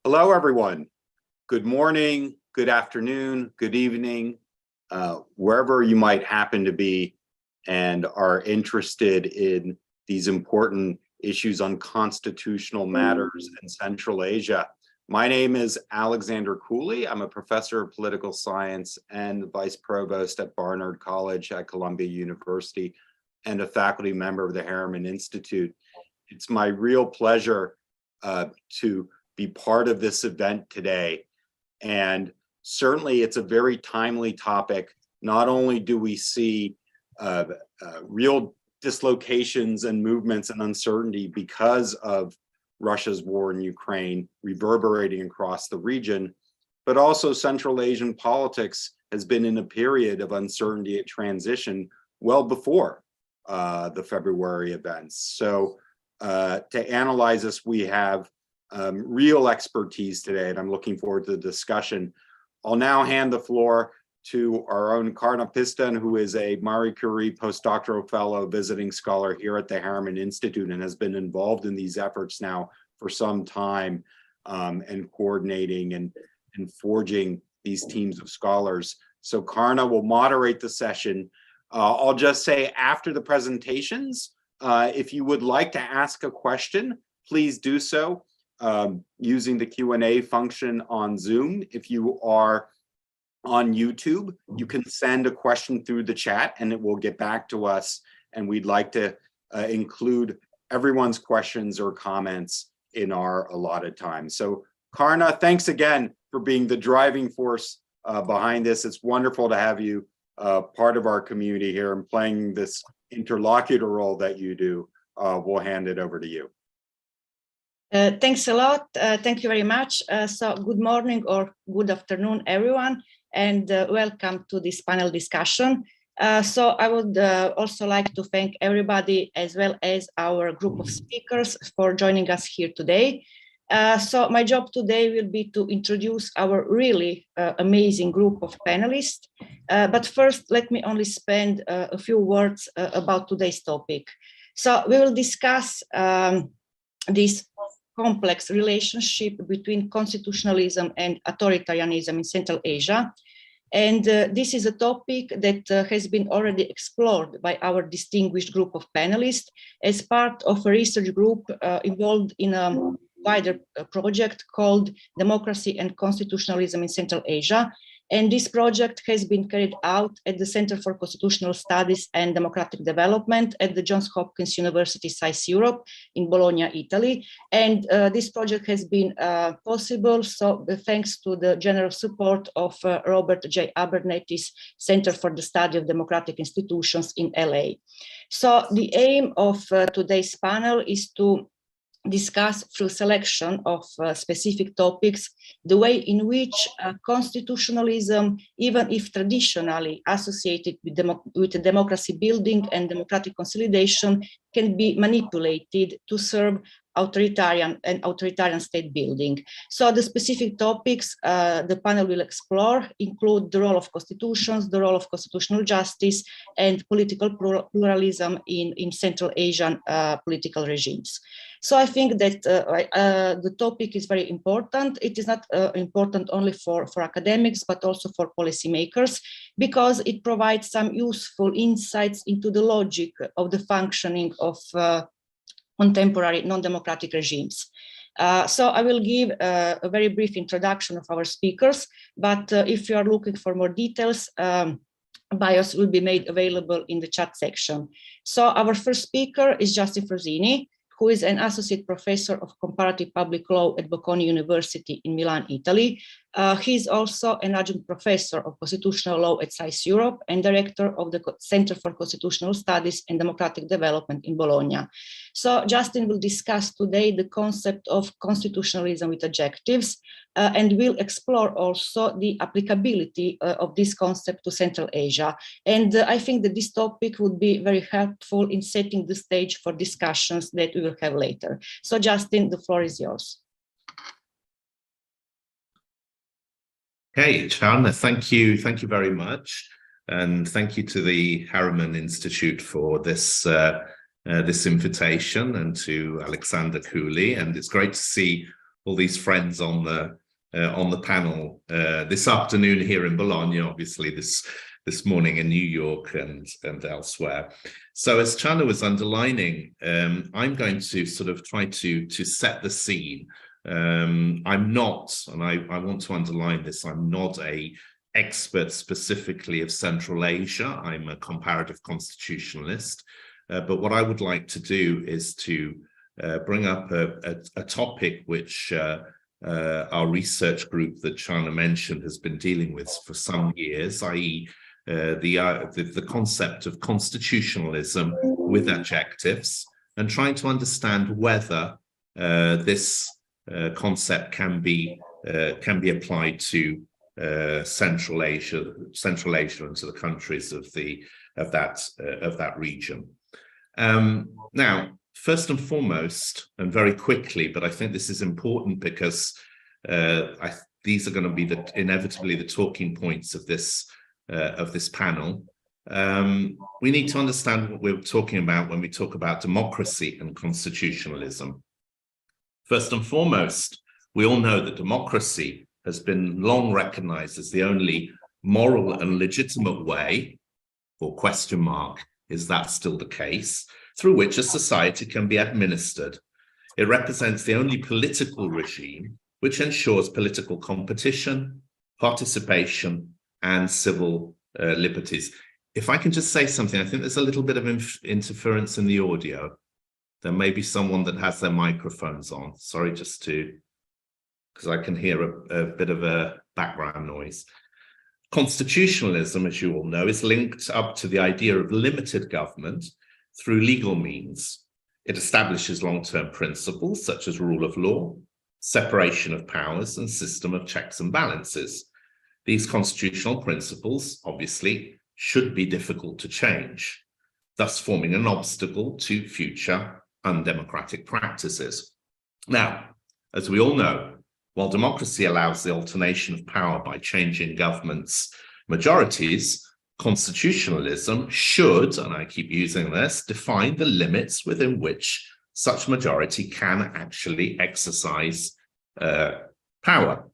Hello, everyone. Good morning, good afternoon, good evening, wherever you might happen to be and are interested in these important issues on constitutional matters in Central Asia. My name is Alexander Cooley. I'm a professor of political science and vice provost at Barnard College at Columbia University and a faculty member of the Harriman Institute. It's my real pleasure to be part of this event today. And certainly it's a very timely topic. Not only do we see real dislocations and movements and uncertainty because of Russia's war in Ukraine reverberating across the region, but also Central Asian politics has been in a period of uncertainty and transition well before the February events. So to analyze this, we have real expertise today, and I'm looking forward to the discussion. I'll now hand the floor to our own Carna Pistan, who is a Marie Curie postdoctoral fellow visiting scholar here at the Harriman Institute and has been involved in these efforts now for some time and coordinating and forging these teams of scholars. So Carna will moderate the session. I'll just say after the presentations, if you would like to ask a question, please do so using the Q&A function on Zoom. If you are on YouTube, you can send a question through the chat and it will get back to us. And we'd like to include everyone's questions or comments in our allotted time. So Carna, thanks again for being the driving force behind this. It's wonderful to have you part of our community here and playing this interlocutor role that you do. We'll hand it over to you. Thanks a lot. Thank you very much. So good morning or good afternoon, everyone, and welcome to this panel discussion. So I would also like to thank everybody as well as our group of speakers for joining us here today. So my job today will be to introduce our really amazing group of panelists. But first, let me only spend a few words about today's topic. So we will discuss this complex relationship between constitutionalism and authoritarianism in Central Asia. And this is a topic that has been already explored by our distinguished group of panelists as part of a research group involved in a wider project called Democracy and Constitutionalism in Central Asia. And this project has been carried out at the Center for Constitutional Studies and Democratic Development at the Johns Hopkins University SAIS Europe in Bologna, Italy. And this project has been possible thanks to the generous support of Robert J. Abernethy's Center for the Study of Democratic Institutions in LA. So the aim of today's panel is to discuss through selection of specific topics the way in which constitutionalism, even if traditionally associated with democracy building and democratic consolidation, can be manipulated to serve authoritarian state building. So the specific topics the panel will explore include the role of constitutions, the role of constitutional justice, and political pluralism in Central Asian political regimes. So I think that the topic is very important. It is not important only for academics, but also for policymakers, because it provides some useful insights into the logic of the functioning of contemporary non-democratic regimes. So I will give a very brief introduction of our speakers, but if you are looking for more details, bios will be made available in the chat section. So our first speaker is Justin Frosini, who is an associate professor of comparative public law at Bocconi University in Milan, Italy. He is also an adjunct professor of constitutional law at SAIS Europe and director of the Center for Constitutional Studies and Democratic Development in Bologna. So Justin will discuss today the concept of constitutionalism with adjectives and will explore also the applicability of this concept to Central Asia. And I think that this topic would be very helpful in setting the stage for discussions that we will have later. So Justin, the floor is yours. Okay, Carna, thank you very much. And thank you to the Harriman Institute for this this invitation, and to Alexander Cooley. And it's great to see all these friends on the panel this afternoon here in Bologna, obviously this morning in New York and elsewhere. So as Carna was underlining, I'm going to sort of try to set the scene. I'm not, and I want to underline this, I'm not an expert specifically of Central Asia. I'm a comparative constitutionalist. But what I would like to do is to bring up a topic which our research group that Carna mentioned has been dealing with for some years, i.e. the concept of constitutionalism with adjectives, and trying to understand whether this concept can be applied to Central Asia and to the countries of that region. Now, first and foremost, and very quickly, but I think this is important because these are going to be inevitably the talking points of this panel. We need to understand what we're talking about when we talk about democracy and constitutionalism. First and foremost, we all know that democracy has been long recognized as the only moral and legitimate way, or question mark, is that still the case, through which a society can be administered. It represents the only political regime which ensures political competition, participation, and civil liberties. If I can just say something, I think there's a little bit of interference in the audio. There may be someone that has their microphones on. Sorry, because I can hear a bit of a background noise. Constitutionalism, as you all know, is linked up to the idea of limited government through legal means. It establishes long-term principles such as rule of law, separation of powers, and system of checks and balances. These constitutional principles, obviously, should be difficult to change, thus forming an obstacle to future undemocratic practices. Now, as we all know, while democracy allows the alternation of power by changing governments' majorities, constitutionalism should, and I keep using this, define the limits within which such majority can actually exercise power.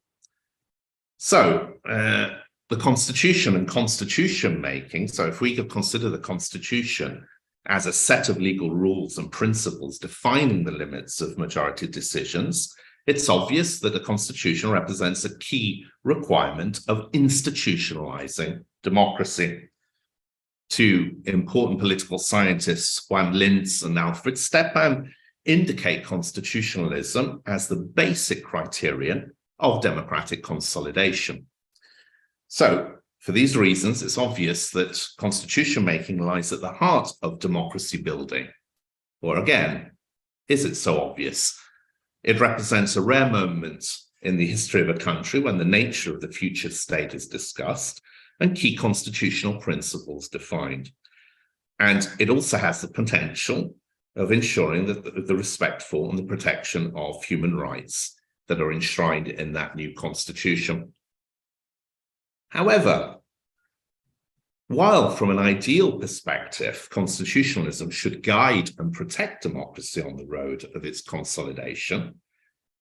So the Constitution and constitution making, so if we could consider the Constitution as a set of legal rules and principles defining the limits of majority decisions, it's obvious that the Constitution represents a key requirement of institutionalizing democracy. Two important political scientists, Juan Linz and Alfred Stepan, indicate constitutionalism as the basic criterion of democratic consolidation. So, for these reasons, it's obvious that constitution making lies at the heart of democracy building. Or again, is it so obvious? It represents a rare moment in the history of a country when the nature of the future state is discussed and key constitutional principles defined. And it also has the potential of ensuring that the respect for and the protection of human rights that are enshrined in that new constitution. However, while from an ideal perspective, constitutionalism should guide and protect democracy on the road of its consolidation,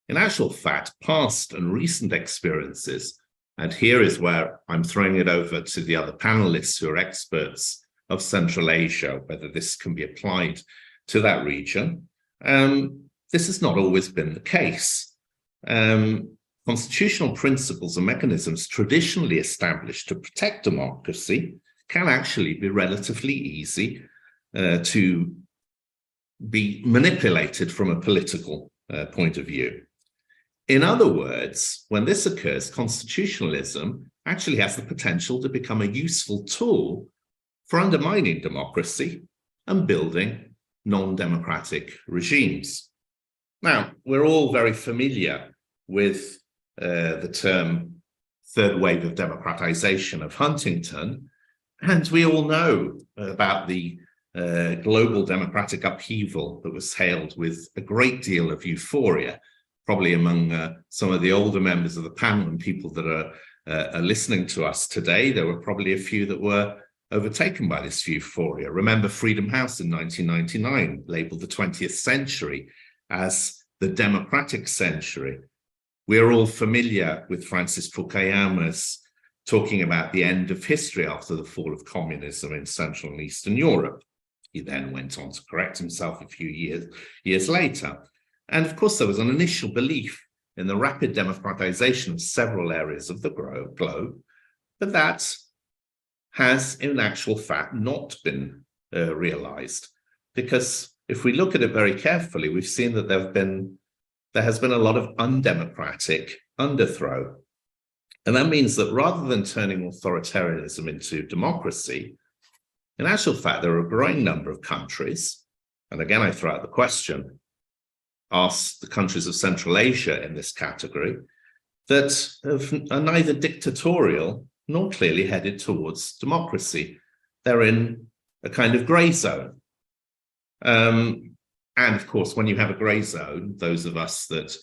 in actual fact, past and recent experiences, and here is where I'm throwing it over to the other panelists who are experts of Central Asia, whether this can be applied to that region, this has not always been the case. Constitutional principles and mechanisms traditionally established to protect democracy can actually be relatively easy to be manipulated from a political point of view. In other words, when this occurs, constitutionalism actually has the potential to become a useful tool for undermining democracy and building non-democratic regimes. Now, we're all very familiar with the term third wave of democratization of Huntington, and we all know about the global democratic upheaval that was hailed with a great deal of euphoria, probably among some of the older members of the panel and people that are listening to us today. There were probably a few that were overtaken by this euphoria. Remember Freedom House in 1999 labeled the 20th century as the democratic century. We're all familiar with Francis Fukuyama's talking about the end of history after the fall of communism in Central and Eastern Europe. He then went on to correct himself a few years later. And of course, there was an initial belief in the rapid democratization of several areas of the globe, but that has in actual fact not been realized. Because if we look at it very carefully, we've seen that there has been a lot of undemocratic underthrow. And that means that rather than turning authoritarianism into democracy, in actual fact, there are a growing number of countries, and again, I throw out the question, ask the countries of Central Asia in this category, that are neither dictatorial nor clearly headed towards democracy. They're in a kind of gray zone. And of course, when you have a gray zone, those of us that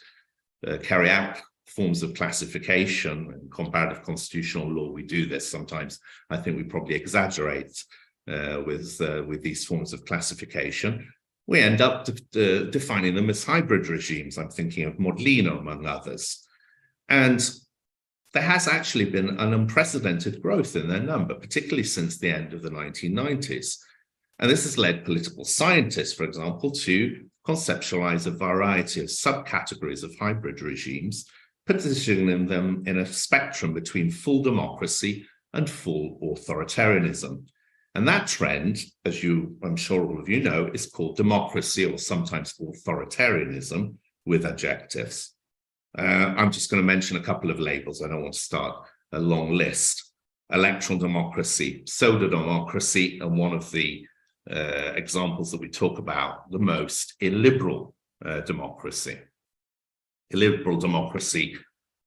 carry out forms of classification and comparative constitutional law, we do this sometimes. I think we probably exaggerate with these forms of classification. We end up defining them as hybrid regimes. I'm thinking of Modlino, among others. And there has actually been an unprecedented growth in their number, particularly since the end of the 1990s. And this has led political scientists, for example, to conceptualize a variety of subcategories of hybrid regimes, positioning them in a spectrum between full democracy and full authoritarianism. And that trend, as I'm sure all of you know, is called democracy or sometimes authoritarianism with adjectives. I'm just going to mention a couple of labels. I don't want to start a long list. Electoral democracy, pseudo-democracy, and one of the examples that we talk about the most, illiberal democracy. Illiberal democracy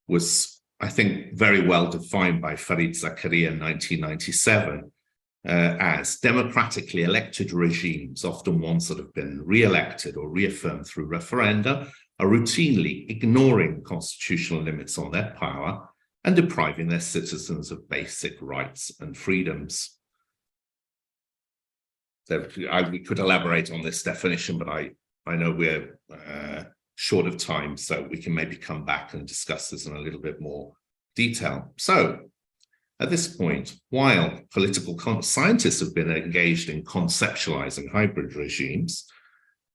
was, I think, very well defined by Fareed Zakaria in 1997 as democratically elected regimes, often ones that have been re-elected or reaffirmed through referenda, are routinely ignoring constitutional limits on their power and depriving their citizens of basic rights and freedoms. So we could elaborate on this definition, but I know we're short of time, so we can maybe come back and discuss this in a little bit more detail. So at this point, while political scientists have been engaged in conceptualizing hybrid regimes,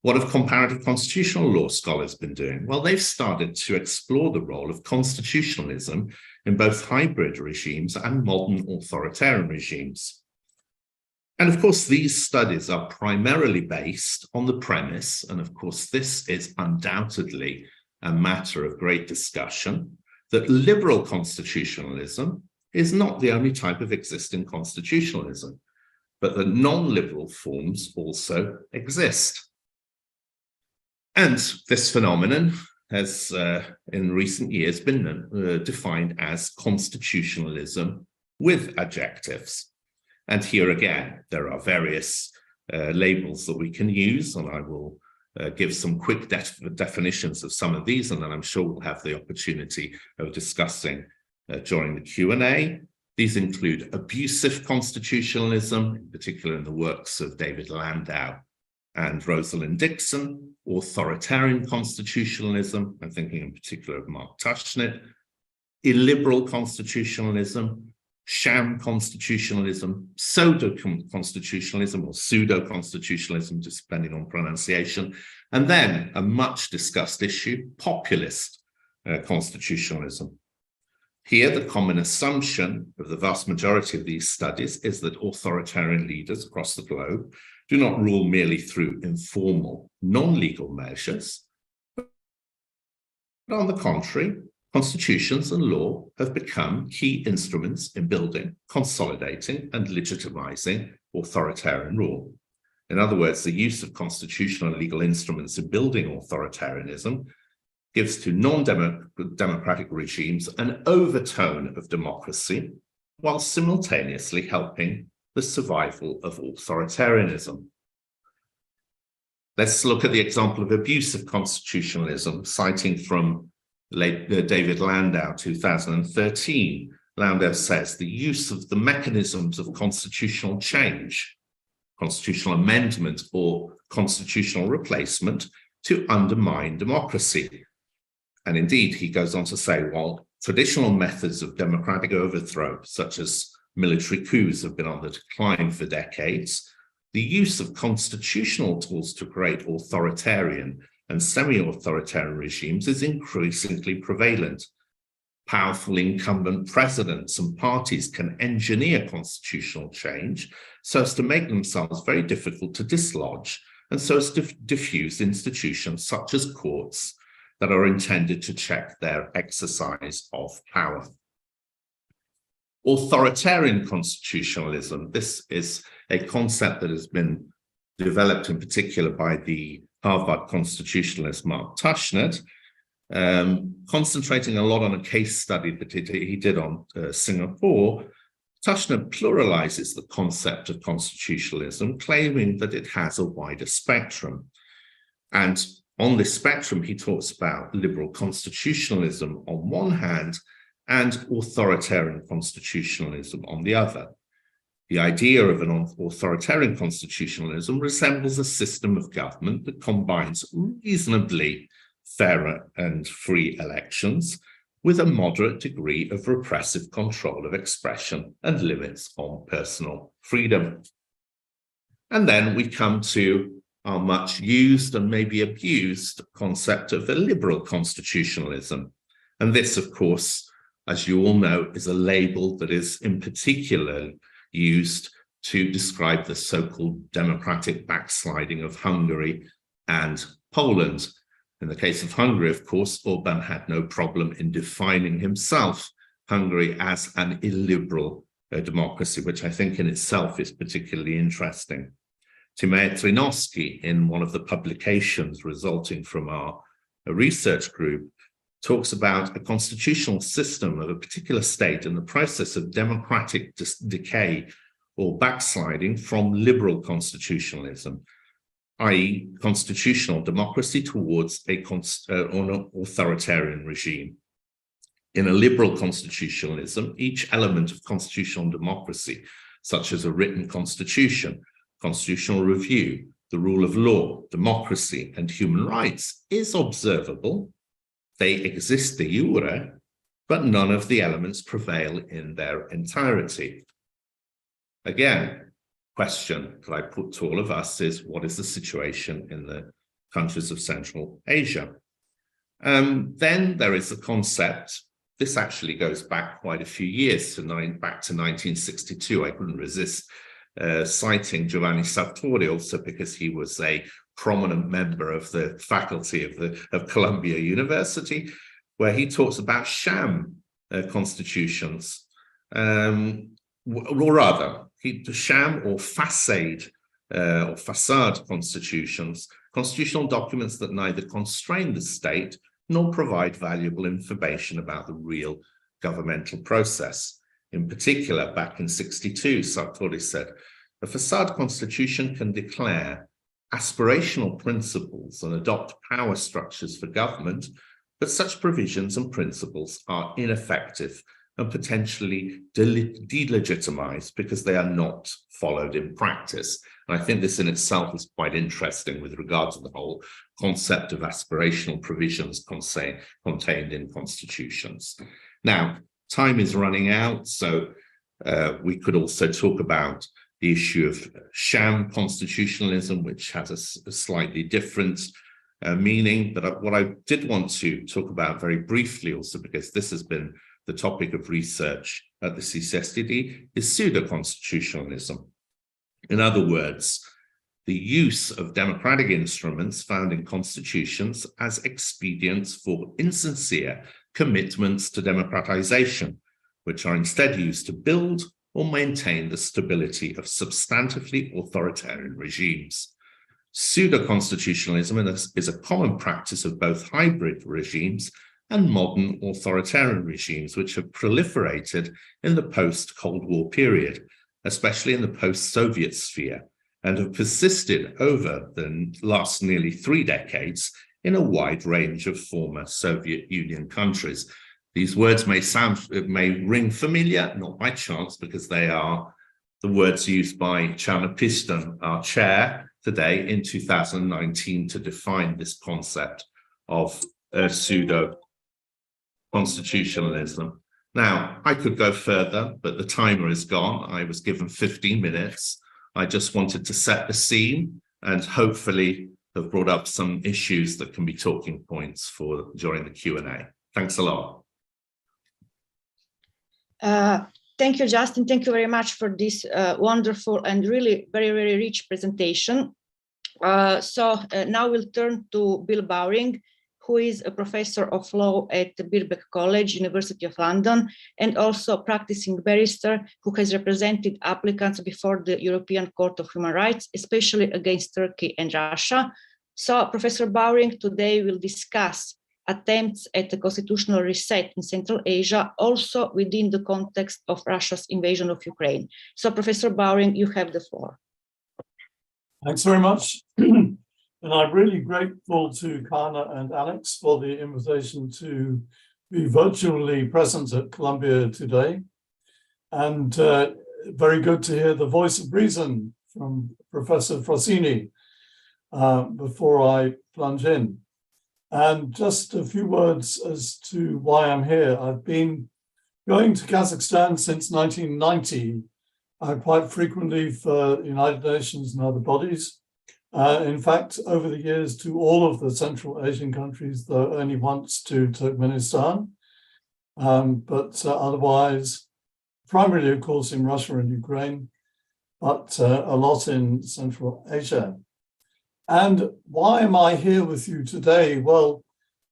what have comparative constitutional law scholars been doing? Well, they've started to explore the role of constitutionalism in both hybrid regimes and modern authoritarian regimes. And of course, these studies are primarily based on the premise, and of course, this is undoubtedly a matter of great discussion, that liberal constitutionalism is not the only type of existing constitutionalism, but that non-liberal forms also exist. And this phenomenon has, in recent years, been defined as constitutionalism with adjectives. And here again, there are various labels that we can use, and I will give some quick definitions of some of these, and then I'm sure we'll have the opportunity of discussing during the Q&A. These include abusive constitutionalism, in particular in the works of David Landau and Rosalind Dixon, authoritarian constitutionalism, I'm thinking in particular of Mark Tushnet, illiberal constitutionalism, sham constitutionalism, pseudo-constitutionalism or pseudo-constitutionalism, just depending on pronunciation, and then a much discussed issue, populist constitutionalism. Here, the common assumption of the vast majority of these studies is that authoritarian leaders across the globe do not rule merely through informal, non-legal measures, but on the contrary, constitutions and law have become key instruments in building, consolidating, and legitimizing authoritarian rule. In other words, the use of constitutional and legal instruments in building authoritarianism gives to non-democratic regimes an overtone of democracy, while simultaneously helping the survival of authoritarianism. Let's look at the example of abusive constitutionalism, citing from David Landau, 2013. Landau says the use of the mechanisms of constitutional change, constitutional amendment or constitutional replacement to undermine democracy. And indeed, he goes on to say, while traditional methods of democratic overthrow, such as military coups, have been on the decline for decades, the use of constitutional tools to create authoritarian and semi-authoritarian regimes is increasingly prevalent. Powerful incumbent presidents and parties can engineer constitutional change so as to make themselves very difficult to dislodge, and so as to diffuse institutions such as courts that are intended to check their exercise of power. Authoritarian constitutionalism, this is a concept that has been developed in particular by the Harvard constitutionalist Mark Tushnet, concentrating a lot on a case study that he did on Singapore. Tushnet pluralizes the concept of constitutionalism, claiming that it has a wider spectrum. And on this spectrum, he talks about liberal constitutionalism on one hand and authoritarian constitutionalism on the other. The idea of an authoritarian constitutionalism resembles a system of government that combines reasonably fair and free elections with a moderate degree of repressive control of expression and limits on personal freedom. And then we come to our much used and maybe abused concept of a liberal constitutionalism. And this, of course, as you all know, is a label that is in particular used to describe the so-called democratic backsliding of Hungary and Poland. In the case of Hungary, of course, Orban had no problem in defining himself, Hungary, as an illiberal democracy, which I think in itself is particularly interesting. Timea Trinowski, in one of the publications resulting from our research group, talks about a constitutional system of a particular state in the process of democratic decay or backsliding from liberal constitutionalism, i.e. constitutional democracy towards an authoritarian regime. In a liberal constitutionalism, each element of constitutional democracy, such as a written constitution, constitutional review, the rule of law, democracy, and human rights, is observable. They exist de jure, but none of the elements prevail in their entirety. Again, question that I put to all of us is, what is the situation in the countries of Central Asia? Then there is the concept, this actually goes back quite a few years, back to 1962. I couldn't resist citing Giovanni Sartori, also because he was a prominent member of the faculty of Columbia University, where he talks about sham constitutions, or rather, sham or facade constitutions, constitutional documents that neither constrain the state nor provide valuable information about the real governmental process. In particular, back in '62, Sartori said, a facade constitution can declare aspirational principles and adopt power structures for government, but such provisions and principles are ineffective and potentially delegitimized because they are not followed in practice. And I think this in itself is quite interesting with regard to the whole concept of aspirational provisions contained in constitutions. Now, time is running out, so we could also talk about the issue of sham constitutionalism, which has a slightly different meaning. But what I did want to talk about very briefly also, because this has been the topic of research at the CCSTD, is pseudo-constitutionalism. In other words, the use of democratic instruments found in constitutions as expedients for insincere commitments to democratization, which are instead used to build or maintain the stability of substantively authoritarian regimes. Pseudo-constitutionalism is a common practice of both hybrid regimes and modern authoritarian regimes, which have proliferated in the post-Cold War period, especially in the post-Soviet sphere, and have persisted over the last nearly 3 decades in a wide range of former Soviet Union countries. These words may ring familiar, not by chance, because they are the words used by Carna Pistan, our chair, today in 2019 to define this concept of pseudo constitutionalism. Now, I could go further, but the timer is gone. I was given 15 minutes. I just wanted to set the scene and hopefully have brought up some issues that can be talking points for during the Q&A. Thanks a lot. Thank you, Justin. Thank you very much for this wonderful and really very, very rich presentation. Now we'll turn to Bill Bowring, who is a professor of law at Birkbeck College, University of London, and also practicing barrister who has represented applicants before the European Court of Human Rights, especially against Turkey and Russia. So Professor Bowring today will discuss attempts at a constitutional reset in Central Asia, also within the context of Russia's invasion of Ukraine. So Professor Bowring, you have the floor. Thanks very much. And I'm really grateful to Carna and Alex for the invitation to be virtually present at Columbia today. And very good to hear the voice of reason from Professor Frosini before I plunge in. And just a few words as to why I'm here. I've been going to Kazakhstan since 1990, quite frequently for the United Nations and other bodies. In fact, over the years to all of the Central Asian countries, though only once to Turkmenistan, but otherwise, primarily, of course, in Russia and Ukraine, but a lot in Central Asia. And why am I here with you today? Well,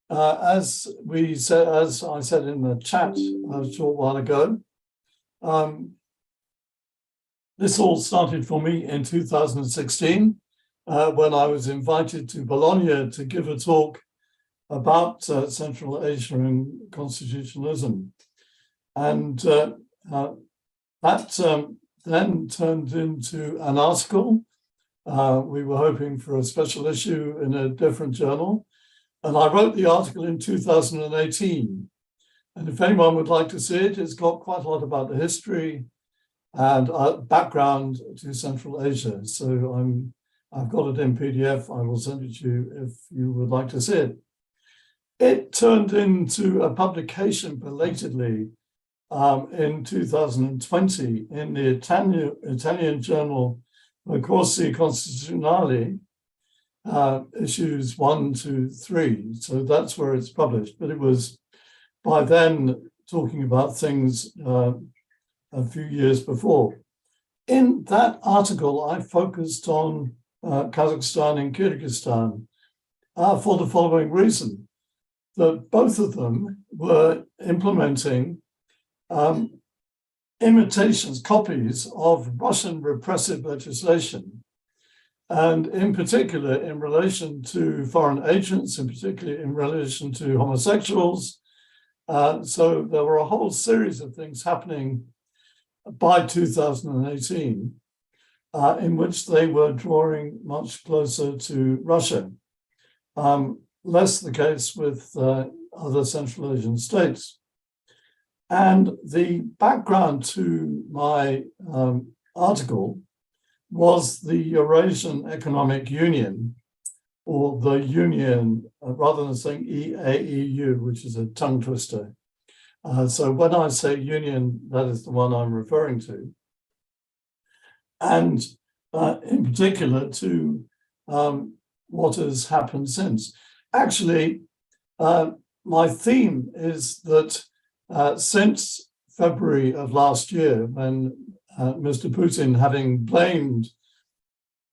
as I said in the chat a short while ago, this all started for me in 2016. When I was invited to Bologna to give a talk about Central Asia and constitutionalism. And that then turned into an article. We were hoping for a special issue in a different journal. And I wrote the article in 2018. And if anyone would like to see it, it's got quite a lot about the history and background to Central Asia. So I've got it in PDF. I will send it to you if you would like to see it. It turned into a publication belatedly in 2020 in the Italian journal Corsi Costituzionali, issues 1, 2, 3. So that's where it's published. But it was by then talking about things a few years before. In that article, I focused on Kazakhstan and Kyrgyzstan for the following reason, that both of them were implementing copies of Russian repressive legislation, and in particular in relation to foreign agents, in particular in relation to homosexuals. So there were a whole series of things happening by 2018 in which they were drawing much closer to Russia. Less the case with other Central Asian states. And the background to my article was the Eurasian Economic Union, or the Union, rather than saying EAEU, which is a tongue twister. So when I say union, that is the one I'm referring to. And in particular to what has happened since. Actually, my theme is that since February of last year, when Mr. Putin, having blamed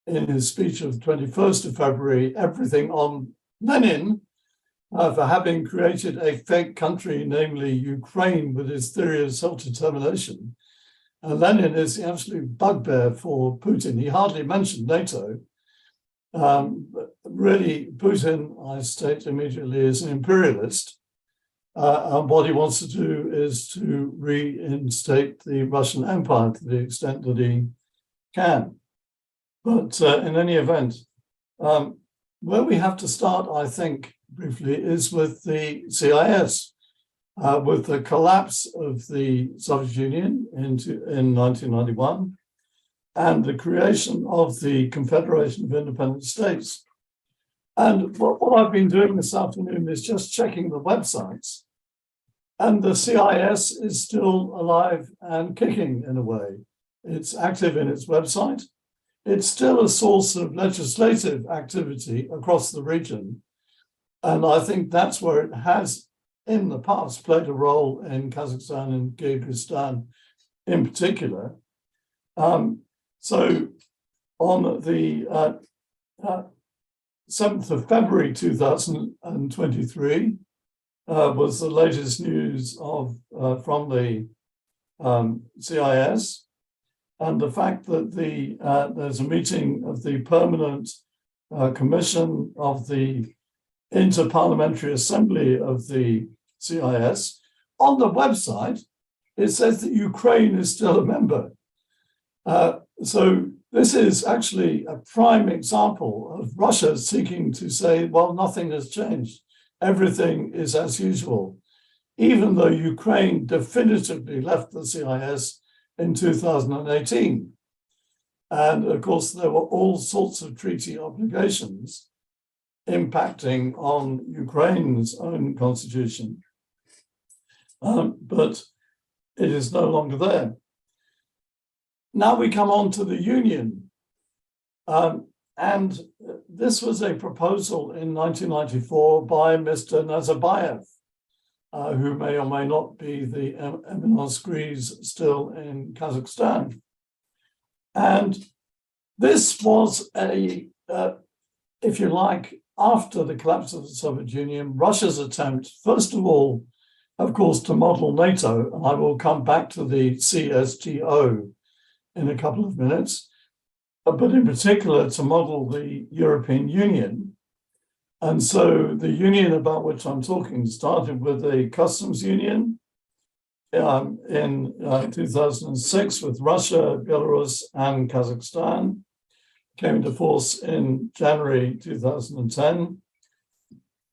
in his speech of the 21st of February everything on Lenin for having created a fake country, namely Ukraine, with his theory of self-determination. Lenin is the absolute bugbear for Putin. He hardly mentioned NATO. Really, Putin, I state immediately, is an imperialist. And what he wants to do is to reinstate the Russian Empire to the extent that he can. But in any event, where we have to start, I think, briefly, is with the CIS, with the collapse of the Soviet Union in 1991 and the creation of the Confederation of Independent States. And what I've been doing this afternoon is just checking the websites And the CIS is still alive and kicking in a way. It's active in its website. It's still a source of legislative activity across the region. And I think that's where it has, in the past, played a role in Kazakhstan and Kyrgyzstan in particular. So on the 7th of February 2023 was the latest news from the CIS, and the fact that there's a meeting of the Permanent Commission of the Inter-Parliamentary Assembly of the CIS. On the website, it says that Ukraine is still a member. So this is actually a prime example of Russia seeking to say, well, nothing has changed. Everything is as usual, even though Ukraine definitively left the CIS in 2018. And of course, there were all sorts of treaty obligations impacting on Ukraine's own constitution. But it is no longer there. Now we come on to the Union. And this was a proposal in 1994 by Mr. Nazarbayev, who may or may not be the eminence grise still in Kazakhstan. And this was if you like, after the collapse of the Soviet Union, Russia's attempt, first of all, of course, to model NATO, and I will come back to the CSTO in a couple of minutes, but in particular to model the European Union. And so the union about which I'm talking started with a customs union in 2006 with Russia, Belarus, and Kazakhstan, came into force in January 2010.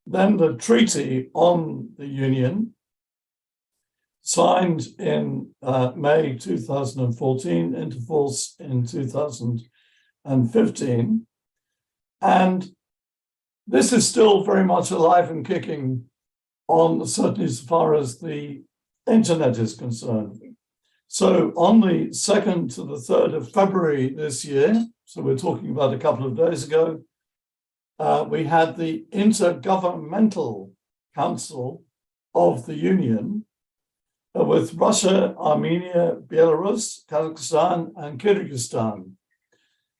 Then the treaty on the union, signed in May 2014, into force in 2015. And this is still very much alive and kicking on, certainly as far as the internet is concerned. So on the 2nd to the 3rd of February this year, so we're talking about a couple of days ago, we had the Intergovernmental Council of the Union with Russia, Armenia, Belarus, Kazakhstan, and Kyrgyzstan.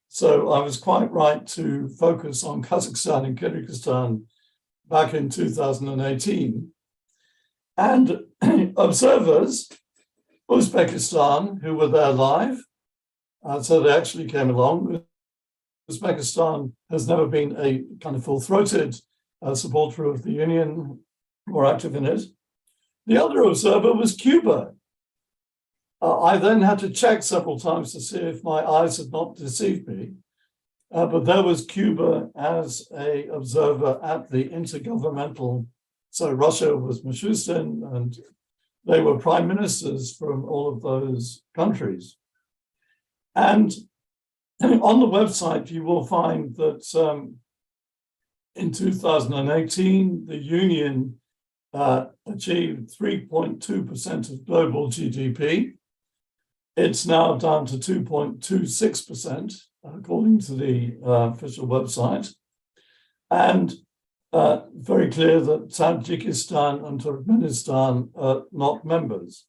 So I was quite right to focus on Kazakhstan and Kyrgyzstan back in 2018. And observers, Uzbekistan, who were there live, so they actually came along. Uzbekistan has never been a kind of full-throated supporter of the Union, more active in it. The other observer was Cuba. I then had to check several times to see if my eyes had not deceived me, but there was Cuba as an observer at the intergovernmental. So Russia was Mishustin, and they were prime ministers from all of those countries. And on the website, you will find that in 2018, the Union achieved 3.2% of global GDP. It's now down to 2.26%, according to the official website. And very clear that Tajikistan and Turkmenistan are not members.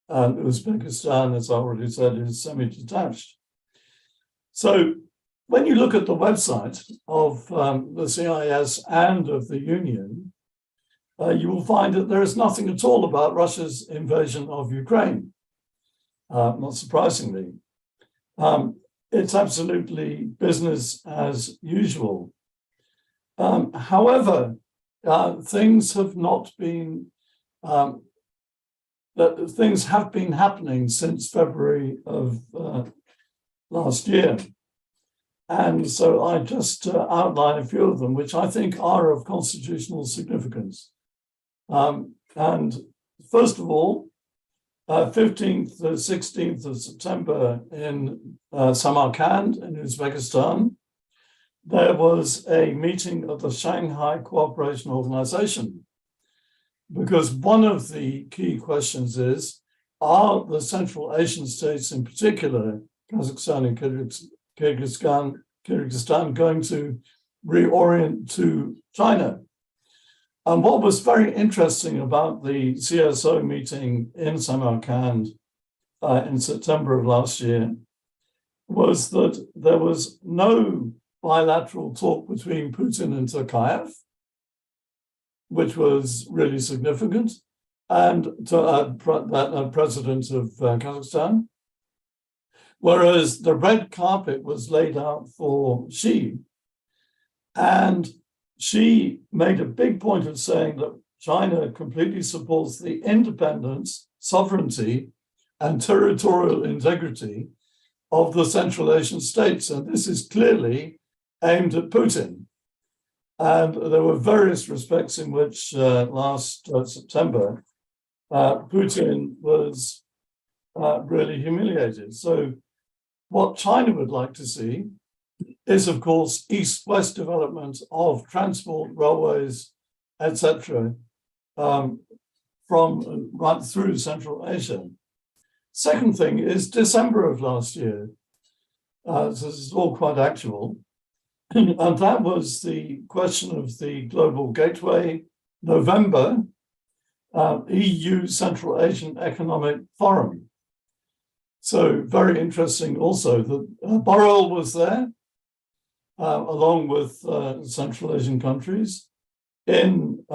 And Uzbekistan, as I already said, is semi-detached. So when you look at the website of the CIS and of the Union, you will find that there is nothing at all about Russia's invasion of Ukraine, not surprisingly. It's absolutely business as usual. However, things have not been, things have been happening since February of last year. And so I just outline a few of them, which I think are of constitutional significance. And first of all, 15th to 16th of September in Samarkand in Uzbekistan, there was a meeting of the Shanghai Cooperation Organization. because one of the key questions is, are the Central Asian states in particular, Kazakhstan and Kyrgyzstan, going to reorient to China? And what was very interesting about the CSO meeting in Samarkand in September of last year was that there was no bilateral talk between Putin and Tokayev, which was really significant, and president of Kazakhstan, whereas the red carpet was laid out for Xi. And Xi made a big point of saying that China completely supports the independence, sovereignty, and territorial integrity of the Central Asian states. And this is clearly aimed at Putin. And there were various respects in which last September, Putin was really humiliated. So what China would like to see is, of course, east-west development of transport, railways, etc., from right through Central Asia. Second thing is December of last year. So this is all quite actual. And that was the question of the Global Gateway, November, EU Central Asian Economic Forum. So very interesting also that Borrell was there, along with Central Asian countries in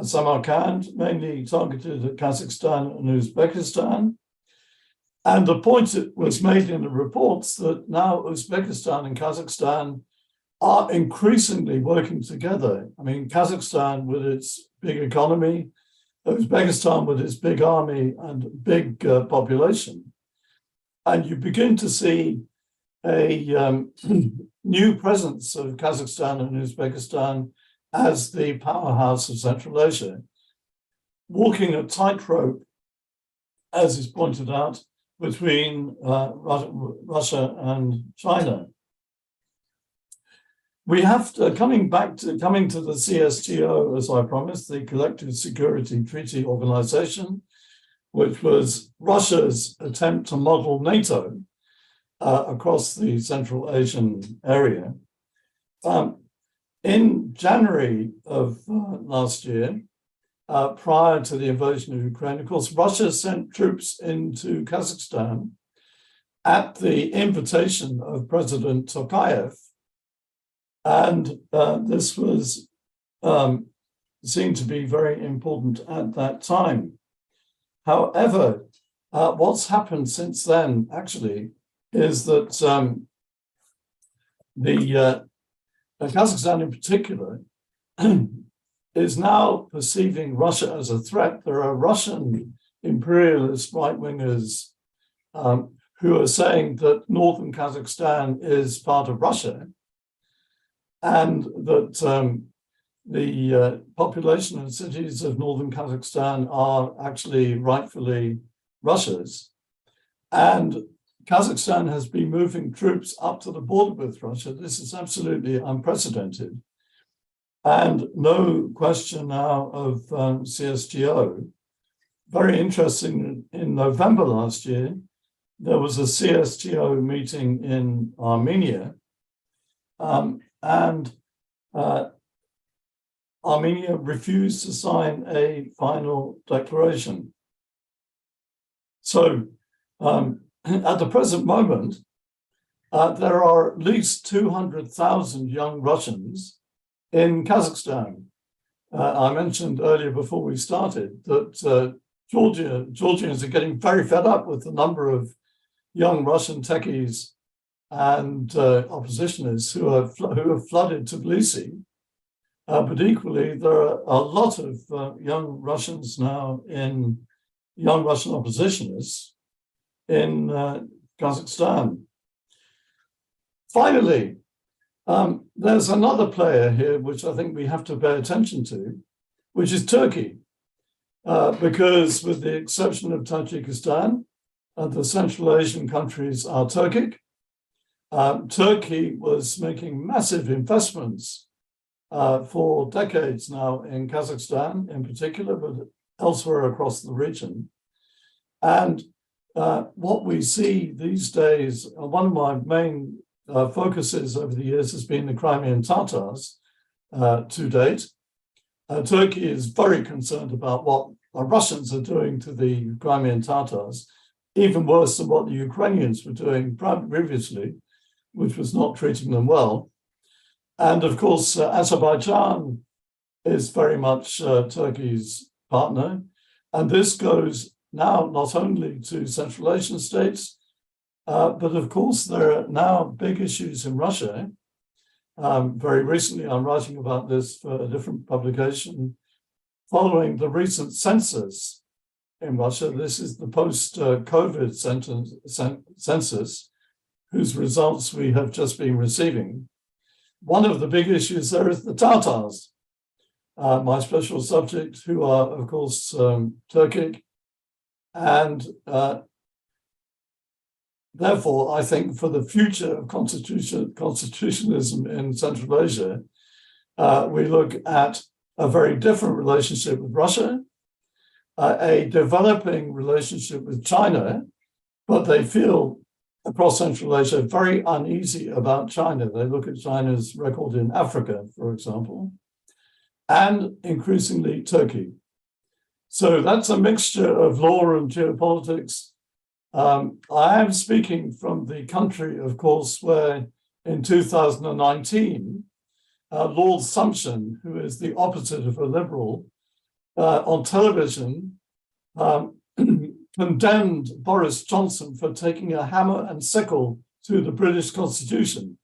Samarkand, mainly targeted at Kazakhstan and Uzbekistan. And the point that was made in the reports that now Uzbekistan and Kazakhstan are increasingly working together. I mean, Kazakhstan with its big economy, Uzbekistan with its big army and big population. And you begin to see a new presence of Kazakhstan and Uzbekistan as the powerhouse of Central Asia, walking a tightrope, as is pointed out, between Russia and China. We have to, coming to the CSTO, as I promised, the Collective Security Treaty Organization, which was Russia's attempt to model NATO across the Central Asian area. In January of last year, prior to the invasion of Ukraine, of course, Russia sent troops into Kazakhstan at the invitation of President Tokayev. And this was seen to be very important at that time. However, what's happened since then, actually, is that Kazakhstan in particular is now perceiving Russia as a threat. There are Russian imperialist right-wingers who are saying that northern Kazakhstan is part of Russia and that the population and cities of northern Kazakhstan are actually rightfully Russia's. And Kazakhstan has been moving troops up to the border with Russia. This is absolutely unprecedented. And no question now of CSTO. Very interesting, in November last year, there was a CSTO meeting in Armenia, and Armenia refused to sign a final declaration. So at the present moment, there are at least 200,000 young Russians in Kazakhstan. I mentioned earlier before we started that Georgians are getting very fed up with the number of young Russian techies and oppositionists who have flooded Tbilisi. But equally, there are a lot of young Russians now young Russian oppositionists in Kazakhstan. Finally, there's another player here which I think we have to pay attention to, which is Turkey, because with the exception of Tajikistan, the Central Asian countries are Turkic. Turkey was making massive investments for decades now in Kazakhstan in particular, but elsewhere across the region. And what we see these days, one of my main focuses over the years has been the Crimean Tatars to date. Turkey is very concerned about what the Russians are doing to the Crimean Tatars, even worse than what the Ukrainians were doing previously, which was not treating them well. And of course, Azerbaijan is very much Turkey's partner. And this goes now not only to Central Asian states, but of course, there are now big issues in Russia. Very recently, I'm writing about this for a different publication, following the recent census in Russia. This is the post-COVID census, whose results we have just been receiving. One of the big issues there is the Tatars, my special subject, who are, of course, Turkic. And therefore, I think for the future of constitutionalism in Central Asia, we look at a very different relationship with Russia, a developing relationship with China, but they feel across Central Asia very uneasy about China. They look at China's record in Africa, for example, and increasingly Turkey. So that's a mixture of law and geopolitics. I am speaking from the country, of course, where in 2019, Lord Sumption, who is the opposite of a liberal, on television, condemned Boris Johnson for taking a hammer and sickle to the British Constitution.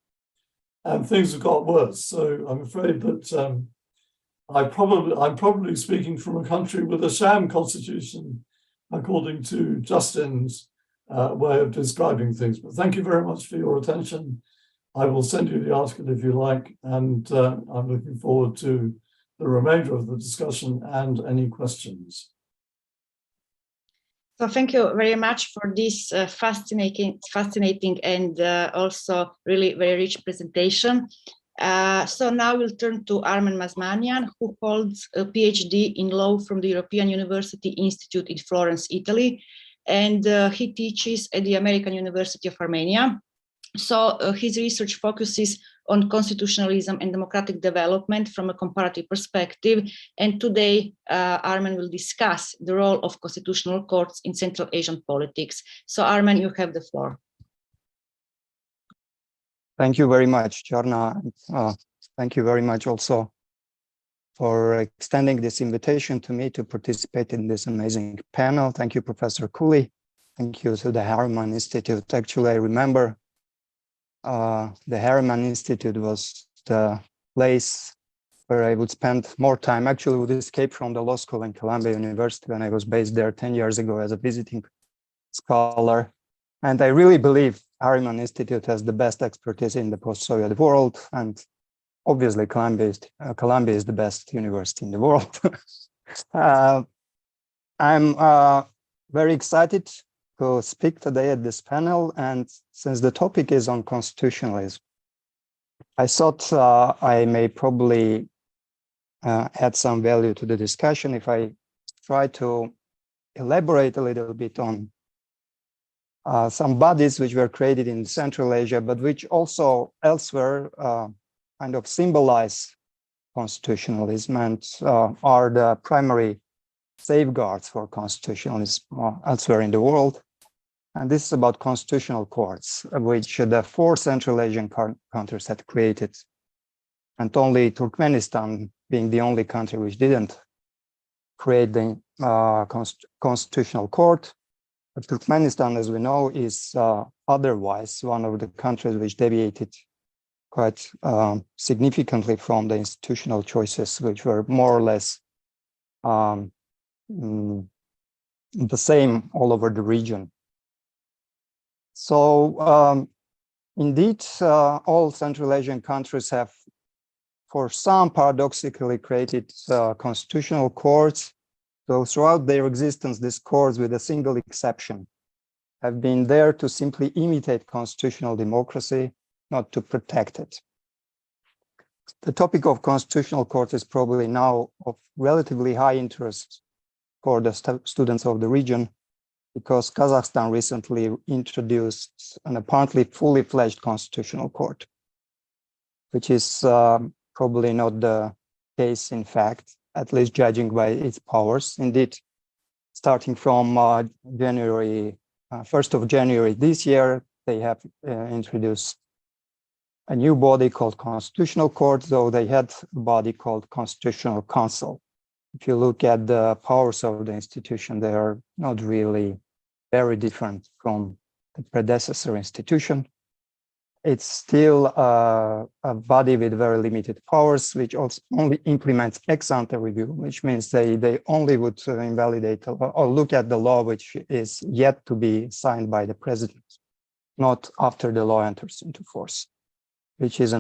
And things have got worse. So I'm afraid that I'm probably speaking from a country with a sham constitution, according to Justin's way of describing things. But thank you very much for your attention. I will send you the article if you like, and I'm looking forward to the remainder of the discussion and any questions. So thank you very much for this fascinating and also really very rich presentation. So now we'll turn to Armen Mazmanyan, who holds a PhD in law from the European University Institute in Florence, Italy, and he teaches at the American University of Armenia. So his research focuses on constitutionalism and democratic development from a comparative perspective. And today, Armen will discuss the role of constitutional courts in Central Asian politics. So Armen, you have the floor. Thank you very much, Carna. Thank you very much also for extending this invitation to me to participate in this amazing panel. Thank you, Professor Cooley. Thank you to the Harriman Institute. Actually, I remember the Harriman Institute was the place where I would spend more time. Actually, would escape from the law school in Columbia University when I was based there 10 years ago as a visiting scholar. And I really believe Harriman Institute has the best expertise in the post-Soviet world. And obviously, Columbia is the best university in the world. I'm very excited to speak today at this panel. And since the topic is on constitutionalism, I thought I may probably add some value to the discussion if I try to elaborate a little bit on some bodies which were created in Central Asia, but which also elsewhere kind of symbolize constitutionalism and are the primary safeguards for constitutionalism elsewhere in the world. And this is about constitutional courts, which the 4 Central Asian countries had created, and only Turkmenistan being the only country which didn't create the constitutional court. But Turkmenistan, as we know, is otherwise one of the countries which deviated quite significantly from the institutional choices, which were more or less the same all over the region. So indeed, all Central Asian countries have, for some, paradoxically created constitutional courts. So throughout their existence, these courts, with a single exception, have been there to simply imitate constitutional democracy, not to protect it. The topic of constitutional court is probably now of relatively high interest for the students of the region, because Kazakhstan recently introduced an apparently fully fledged constitutional court, which is probably not the case in fact, at least judging by its powers. Indeed, starting from 1st of January this year, they have introduced a new body called Constitutional Court, though they had a body called Constitutional Council. If you look at the powers of the institution, they are not really very different from the predecessor institution. It's still a body with very limited powers, which also only implements ex-ante review, which means they only would invalidate or look at the law which is yet to be signed by the president, not after the law enters into force, which is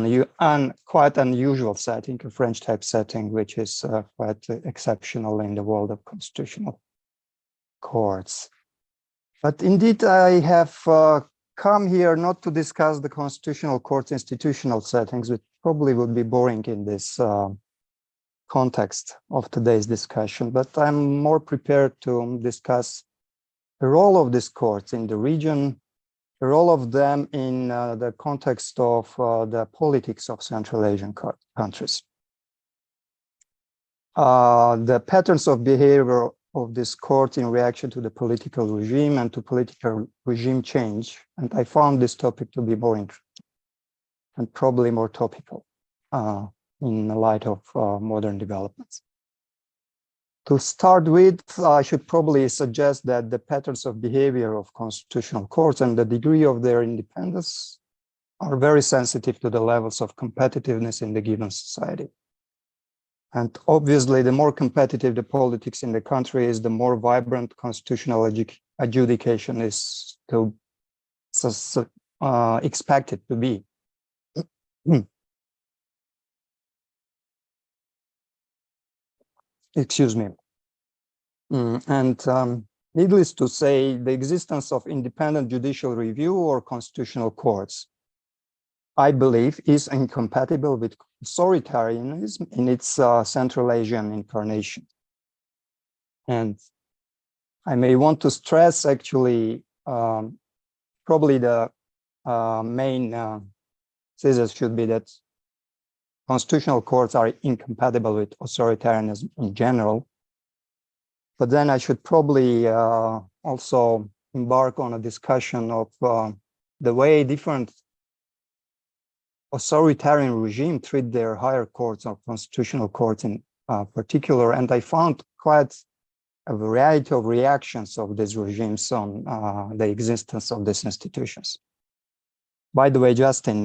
quite unusual setting, a French type setting, which is quite exceptional in the world of constitutional courts. But indeed, I have come here not to discuss the constitutional court's institutional settings, which probably would be boring in this context of today's discussion, but I'm more prepared to discuss the role of these courts in the region, the role of them in the context of the politics of Central Asian countries. The patterns of behavior of this court in reaction to the political regime and to political regime change. And I found this topic to be more interesting and probably more topical in the light of modern developments. To start with, I should probably suggest that the patterns of behavior of constitutional courts and the degree of their independence are very sensitive to the levels of competitiveness in the given society. And obviously, the more competitive the politics in the country is, the more vibrant constitutional adjudication is to expected to be. Excuse me. Needless to say, the existence of independent judicial review or constitutional courts, I believe, is incompatible with authoritarianism in its Central Asian incarnation. And I may want to stress, actually, probably the main thesis should be that constitutional courts are incompatible with authoritarianism in general. But then I should probably also embark on a discussion of the way different authoritarian regimes treat their higher courts or constitutional courts in particular. And I found quite a variety of reactions of these regimes on the existence of these institutions. By the way, Justin,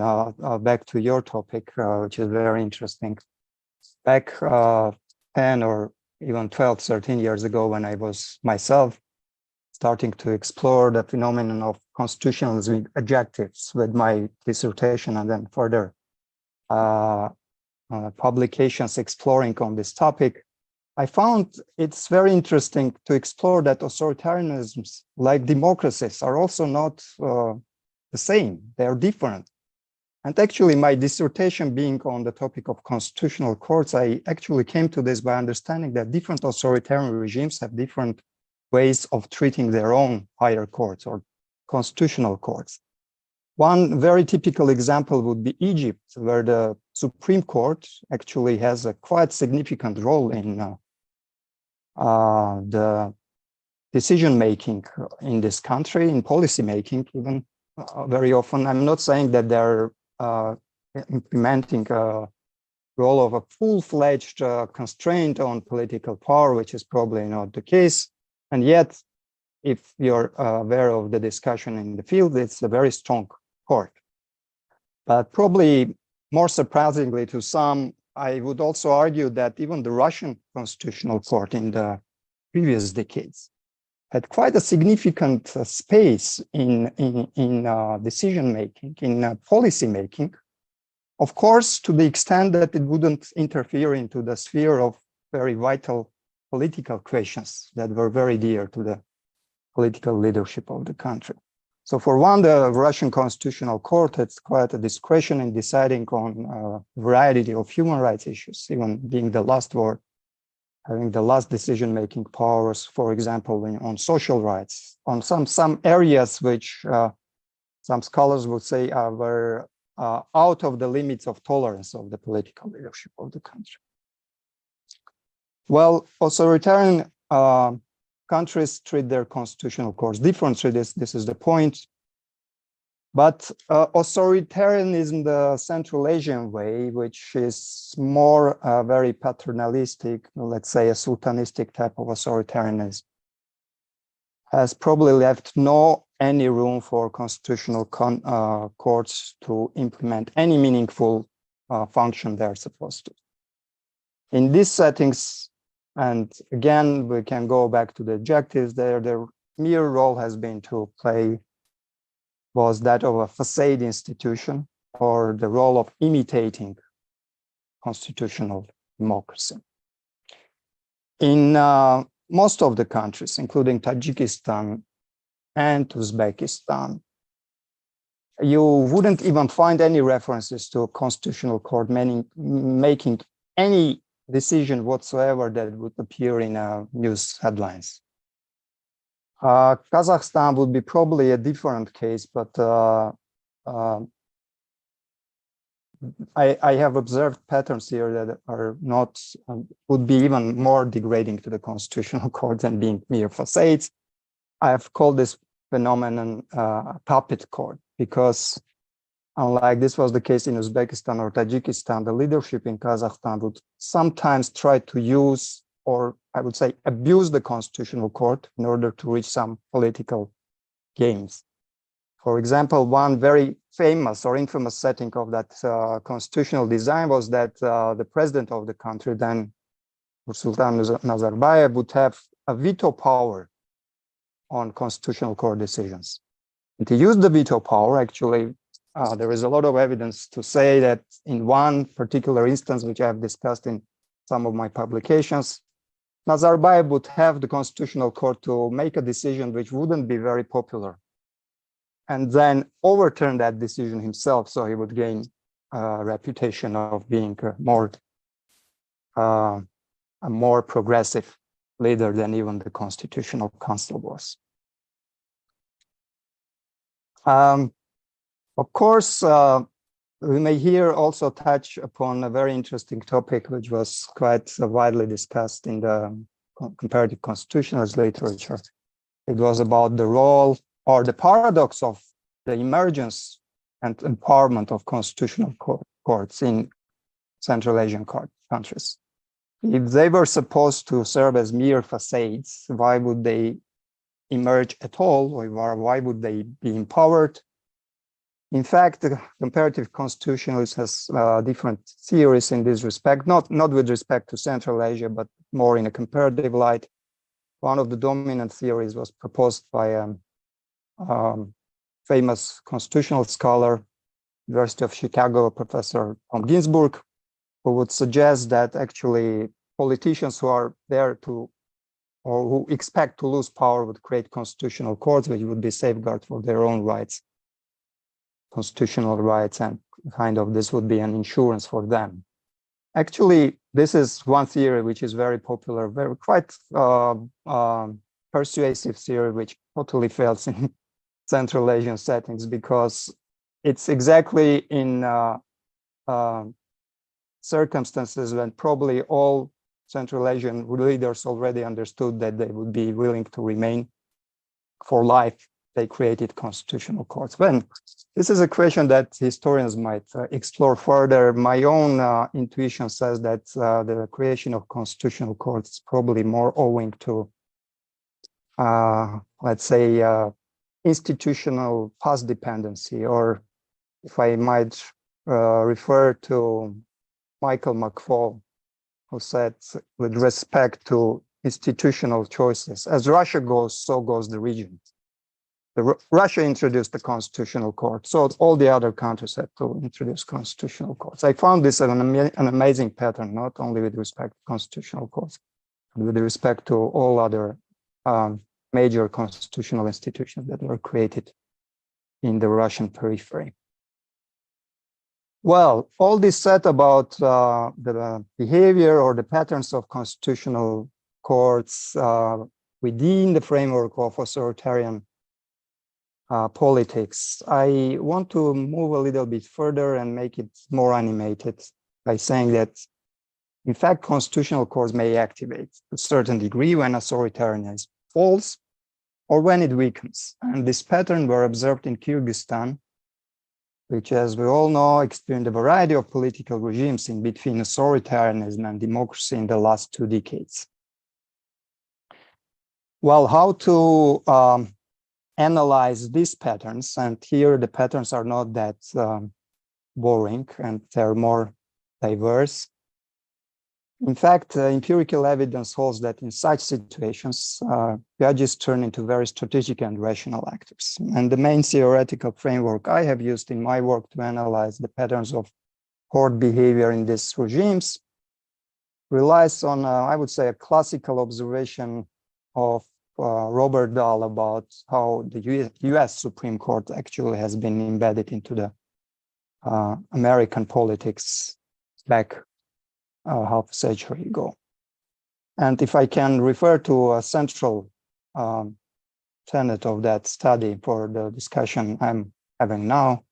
back to your topic, which is very interesting. Back 10 or even 12, 13 years ago, when I was myself starting to explore the phenomenon of constitutionalism adjectives with my dissertation and then further publications exploring on this topic, I found it's very interesting to explore that authoritarianisms, like democracies, are also not the same. They are different. And actually, my dissertation being on the topic of constitutional courts, I actually came to this by understanding that different authoritarian regimes have different ways of treating their own higher courts or constitutional courts. One very typical example would be Egypt, where the Supreme Court actually has a quite significant role in the decision-making in this country, in policy-making even very often. I'm not saying that they're implementing a role of a full-fledged constraint on political power, which is probably not the case. And yet, if you're aware of the discussion in the field, it's a very strong court. But probably more surprisingly to some, I would also argue that even the Russian Constitutional Court in the previous decades had quite a significant space in decision-making, in policy-making, of course, to the extent that it wouldn't interfere into the sphere of very vital political questions that were very dear to the political leadership of the country. So for one, the Russian Constitutional Court has quite a discretion in deciding on a variety of human rights issues, even being the last word, having the last decision-making powers, for example, on social rights, on some areas which some scholars would say were out of the limits of tolerance of the political leadership of the country. Well, authoritarian countries treat their constitutional courts differently. This is the point. But authoritarianism, the Central Asian way, which is more very paternalistic, let's say a sultanistic type of authoritarianism, has probably left any room for constitutional courts to implement any meaningful function they're supposed to. In these settings, and again, we can go back to the adjectives there, their mere role has been to play was that of a facade institution or the role of imitating constitutional democracy. In most of the countries, including Tajikistan and Uzbekistan, you wouldn't even find any references to a constitutional court making any decision whatsoever that would appear in news headlines. Kazakhstan would be probably a different case, but I have observed patterns here that are not, would be even more degrading to the constitutional court than being mere facades. I have called this phenomenon puppet court, because unlike this was the case in Uzbekistan or Tajikistan, the leadership in Kazakhstan would sometimes try to use, or I would say abuse, the constitutional court in order to reach some political gains. For example, one very famous or infamous setting of that constitutional design was that the president of the country, then Sultan Nazarbayev, would have a veto power on constitutional court decisions. And to use the veto power, actually, there is a lot of evidence to say that in one particular instance, which I have discussed in some of my publications, Nazarbayev would have the constitutional court to make a decision which wouldn't be very popular, and then overturn that decision himself, so he would gain a reputation of being a more progressive leader than even the Constitutional Council was. Of course, we may here also touch upon a very interesting topic, which was quite widely discussed in the comparative constitutionalist literature. It was about the role or the paradox of the emergence and empowerment of constitutional courts in Central Asian countries. If they were supposed to serve as mere facades, why would they emerge at all, or why would they be empowered? In fact, the comparative constitutionalist has different theories in this respect, not with respect to Central Asia, but more in a comparative light. One of the dominant theories was proposed by a famous constitutional scholar, University of Chicago, Professor Tom Ginsburg, who would suggest that actually politicians who are there to, or who expect to lose power, would create constitutional courts, which would be safeguard for their own rights, constitutional rights, and kind of this would be an insurance for them. Actually, this is one theory which is very popular, very quite persuasive theory, which totally fails in Central Asian settings, because it's exactly in circumstances when probably all Central Asian leaders already understood that they would be willing to remain for life. They created constitutional courts. When this is a question that historians might explore further. My own intuition says that the creation of constitutional courts is probably more owing to, let's say, institutional past dependency, or if I might refer to Michael McFaul, who said, with respect to institutional choices, as Russia goes, so goes the region. Russia introduced the constitutional court, so all the other countries had to introduce constitutional courts. I found this an amazing pattern, not only with respect to constitutional courts, but with respect to all other major constitutional institutions that were created in the Russian periphery. Well, all this said about the behavior or the patterns of constitutional courts within the framework of authoritarian politics, I want to move a little bit further and make it more animated by saying that, in fact, constitutional courts may activate to a certain degree when authoritarianism falls or when it weakens. And this pattern were observed in Kyrgyzstan, which, as we all know, experienced a variety of political regimes in between authoritarianism and democracy in the last 2 decades. Well, how to analyze these patterns? And here the patterns are not that boring, and they're more diverse. In fact, empirical evidence holds that in such situations, judges turn into very strategic and rational actors. And the main theoretical framework I have used in my work to analyze the patterns of court behavior in these regimes relies on, I would say, a classical observation of Robert Dahl about how the US Supreme Court actually has been embedded into the American politics back half a century ago. And if I can refer to a central tenet of that study for the discussion I'm having now,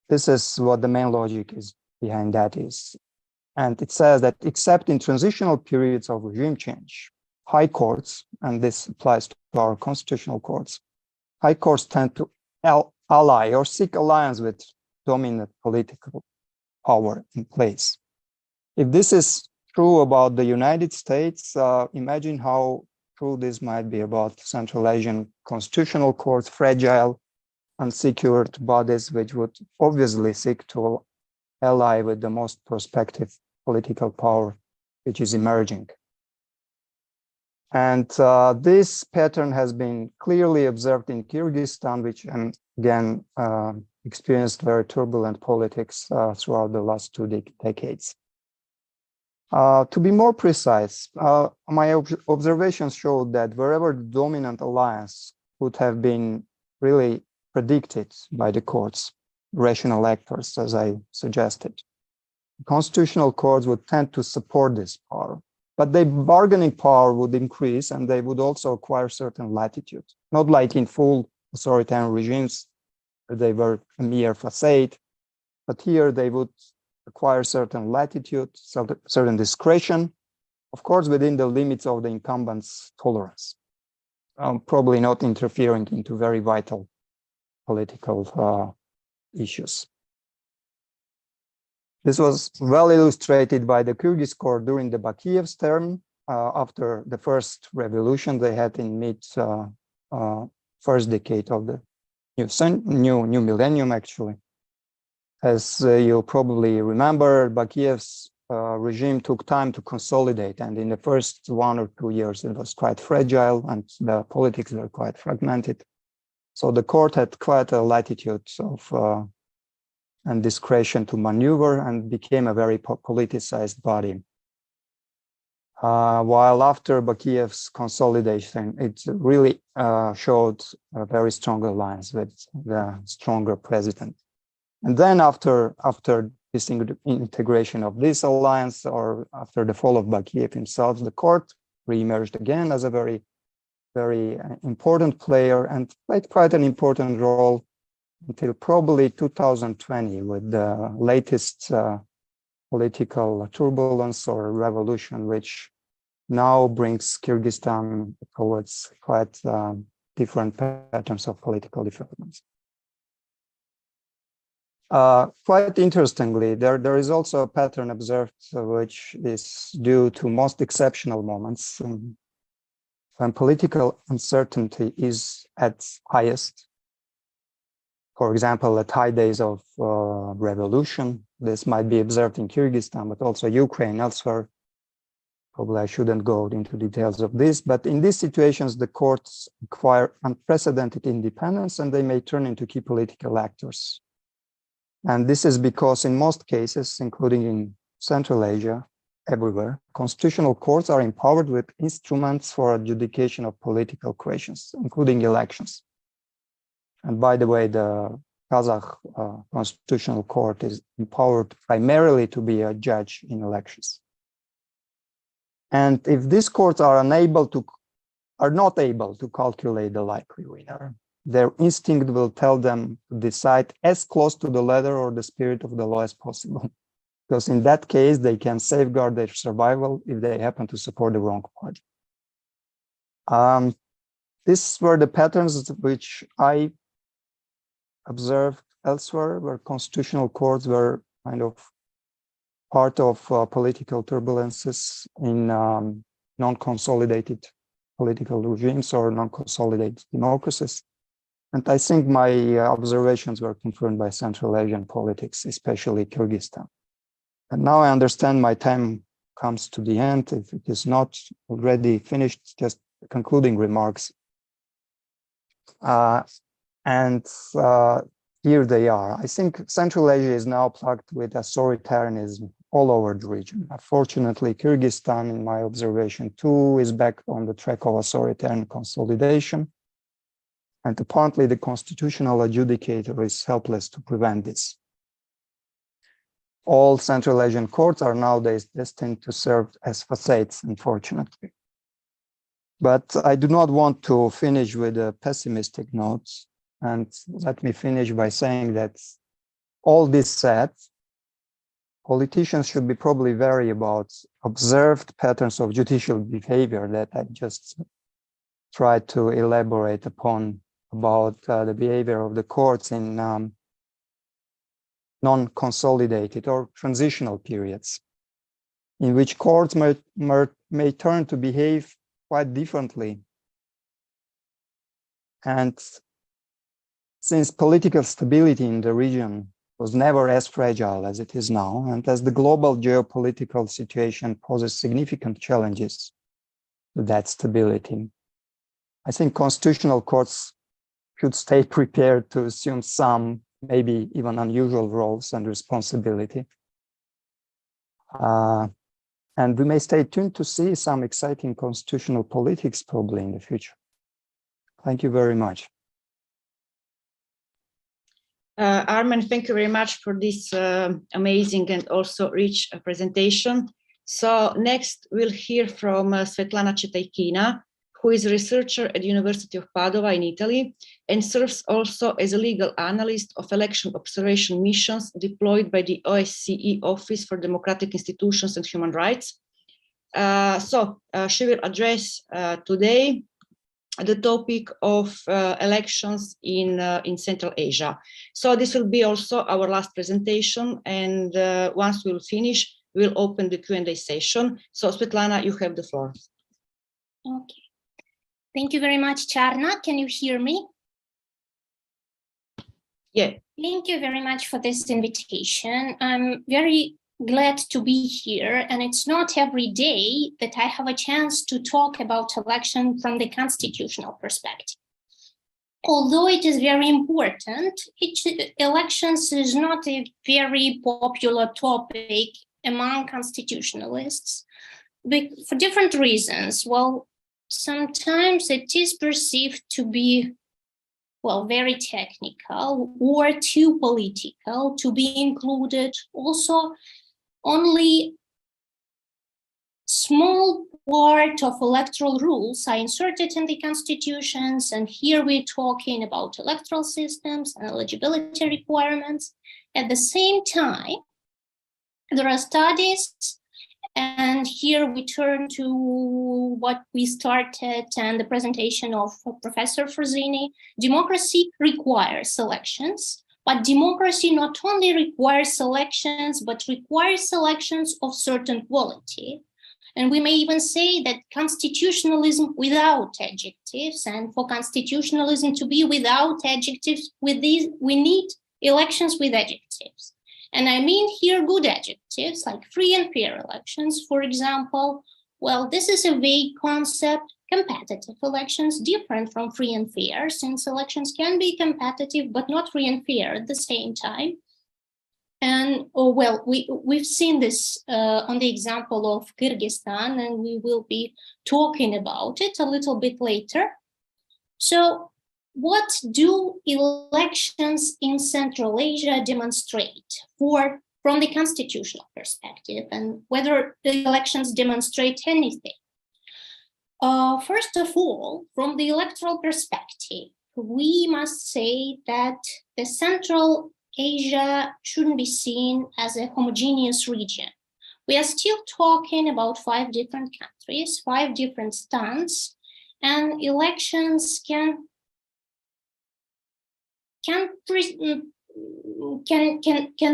this is what the main logic is behind that is. And it says that except in transitional periods of regime change, high courts, and this applies to our constitutional courts, high courts tend to ally or seek alliance with dominant political power in place. If this is true about the United States, imagine how true this might be about Central Asian constitutional courts, fragile, unsecured bodies, which would obviously seek to ally with the most prospective political power, which is emerging. And this pattern has been clearly observed in Kyrgyzstan, which again experienced very turbulent politics throughout the last 2 decades. To be more precise, my observations showed that wherever the dominant alliance would have been really predicted by the courts, rational actors, as I suggested, constitutional courts would tend to support this power, but their bargaining power would increase and they would also acquire certain latitude, not like in full authoritarian regimes, where they were a mere facade, but here they would acquire certain latitude, certain discretion, of course, within the limits of the incumbent's tolerance, probably not interfering into very vital political issues. This was well illustrated by the Kyrgyz court during the Bakiyev's term after the first revolution they had in mid first decade of the new millennium, actually. As you probably remember, Bakiyev's regime took time to consolidate, and in the first 1 or 2 years, it was quite fragile and the politics were quite fragmented. So the court had quite a latitude of and discretion to maneuver and became a very politicized body. While after Bakiyev's consolidation, it really showed a very strong alliance with the stronger president. And then after this integration of this alliance, or after the fall of Bakiyev himself, the court re-emerged again as a very, very important player and played quite an important role until probably 2020 with the latest political turbulence or revolution, which now brings Kyrgyzstan towards quite different patterns of political developments. Quite interestingly, there is also a pattern observed which is due to most exceptional moments when political uncertainty is at highest. For example, at high days of revolution, this might be observed in Kyrgyzstan, but also Ukraine, elsewhere. Probably I shouldn't go into details of this, but in these situations, the courts acquire unprecedented independence and they may turn into key political actors. And this is because in most cases, including in Central Asia, everywhere, constitutional courts are empowered with instruments for adjudication of political questions, including elections. And by the way, the Kazakh Constitutional Court is empowered primarily to be a judge in elections. And if these courts are not able to calculate the likely winner, their instinct will tell them to decide as close to the letter or the spirit of the law as possible. Because in that case, they can safeguard their survival if they happen to support the wrong party. These were the patterns which I observed elsewhere, where constitutional courts were kind of part of political turbulences in non-consolidated political regimes or non-consolidated democracies. And I think my observations were confirmed by Central Asian politics, especially Kyrgyzstan. And now I understand my time comes to the end. If it is not already finished, just concluding remarks. Here they are. I think Central Asia is now plugged with authoritarianism all over the region. Unfortunately, Kyrgyzstan, in my observation too, is back on the track of authoritarian consolidation. And apparently the constitutional adjudicator is helpless to prevent this. All Central Asian courts are nowadays destined to serve as facades, unfortunately. But I do not want to finish with a pessimistic note. And let me finish by saying that all this said, politicians should be probably wary about observed patterns of judicial behavior that I just tried to elaborate upon about the behavior of the courts in non-consolidated or transitional periods, in which courts may turn to behave quite differently. And since political stability in the region was never as fragile as it is now, and as the global geopolitical situation poses significant challenges to that stability, I think constitutional courts should stay prepared to assume some, maybe even unusual roles and responsibility. And we may stay tuned to see some exciting constitutional politics probably in the future. Thank you very much. Armen, thank you very much for this amazing and also rich presentation. So next we'll hear from Svetlana Chetaikina, who is a researcher at the University of Padova in Italy and serves also as a legal analyst of election observation missions deployed by the OSCE Office for Democratic Institutions and Human Rights. She will address today the topic of elections in Central Asia. So this will be also our last presentation, and once we'll finish, we'll open the Q&A session. So Svetlana, you have the floor. Okay. Thank you very much, Carna. Can you hear me? Yeah. Thank you very much for this invitation. I'm very glad to be here, and it's not every day that I have a chance to talk about election from the constitutional perspective. Although it is very important, elections is not a very popular topic among constitutionalists for different reasons. Well, sometimes it is perceived to be, well, very technical or too political to be included. Also, only small part of electoral rules are inserted in the constitutions, and here we're talking about electoral systems and eligibility requirements. At the same time, there are studies, and here we turn to what we started and the presentation of Professor Frosini. Democracy requires elections, but democracy not only requires elections, but requires elections of certain quality. And we may even say that constitutionalism without adjectives, and for constitutionalism to be without adjectives, we need elections with adjectives. And I mean here good adjectives like free and fair elections, for example. Well, this is a vague concept. Competitive elections different from free and fair, since elections can be competitive but not free and fair at the same time. And well, we've seen this on the example of Kyrgyzstan, and we will be talking about it a little bit later. So what do elections in Central Asia demonstrate from the constitutional perspective, and whether the elections demonstrate anything? First of all, from the electoral perspective, we must say that the Central Asia shouldn't be seen as a homogeneous region. We are still talking about 5 different countries, 5 different stands, and elections can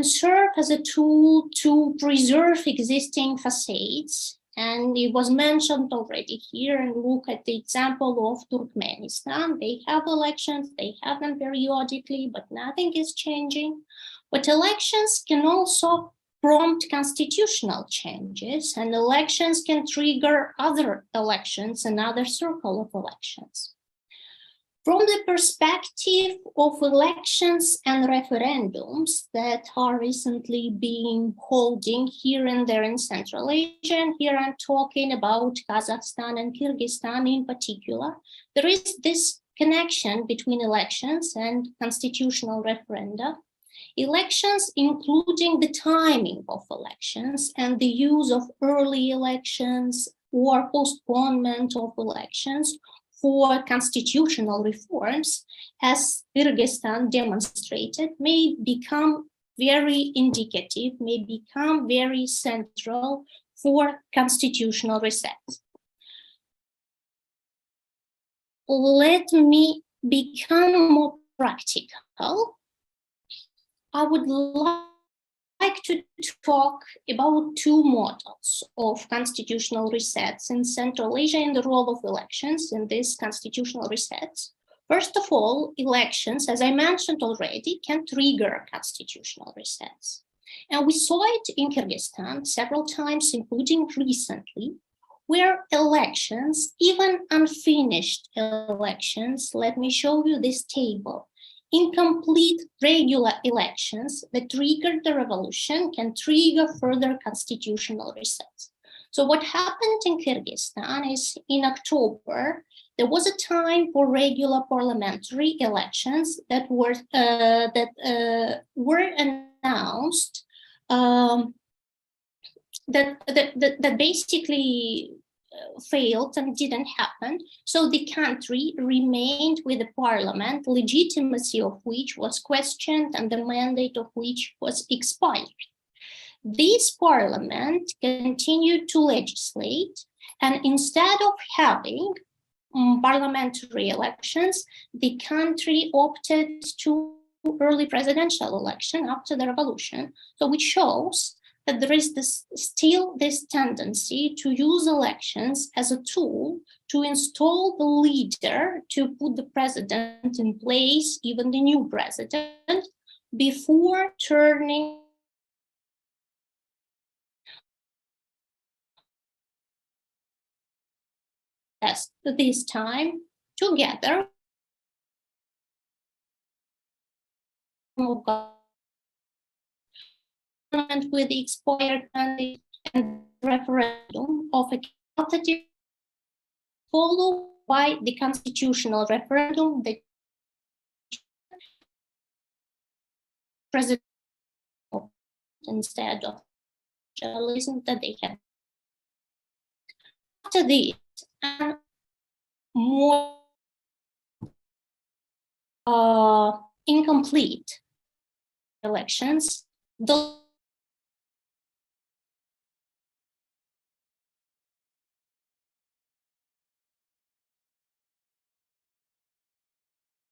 serve as a tool to preserve existing facades. And it was mentioned already here, and look at the example of Turkmenistan. They have elections, they have them periodically, but nothing is changing. But elections can also prompt constitutional changes, and elections can trigger other elections, another circle of elections. From the perspective of elections and referendums that are recently being holding here and there in Central Asia, and here I'm talking about Kazakhstan and Kyrgyzstan in particular, there is this connection between elections and constitutional referenda. Elections, including the timing of elections and the use of early elections or postponement of elections for constitutional reforms, as Kyrgyzstan demonstrated, may become very indicative, may become very central for constitutional reset. Let me become more practical. I would like to talk about 2 models of constitutional resets in Central Asia and the role of elections in these constitutional resets. First of all, elections, as I mentioned already, can trigger constitutional resets. And we saw it in Kyrgyzstan several times, including recently, where elections, even unfinished elections, let me show you this table, incomplete regular elections that triggered the revolution can trigger further constitutional resets. So what happened in Kyrgyzstan is in October, there was a time for regular parliamentary elections that were announced that basically failed and didn't happen. So the country remained with a parliament, legitimacy of which was questioned and the mandate of which was expired. This parliament continued to legislate, and instead of having parliamentary elections, the country opted to early presidential election after the revolution. So which shows that there is still this tendency to use elections as a tool to install the leader, to put the president in place, even the new president, before turning this time together with the expired mandate and referendum of a candidate, followed by the constitutional referendum that president instead of journalism that they had. After this, and more incomplete elections, the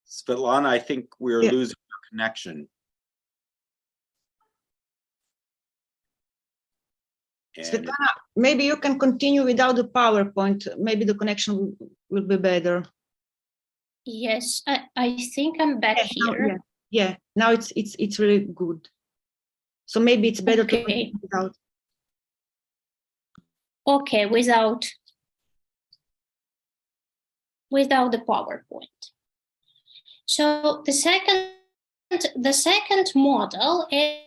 Svetlana, I think we're losing your connection. And Svetlana, maybe you can continue without the PowerPoint. Maybe the connection will be better. yes, I think I'm back here. Yeah, now it's really good. So maybe it's better to Okay. without. Okay, without the PowerPoint. So the second model is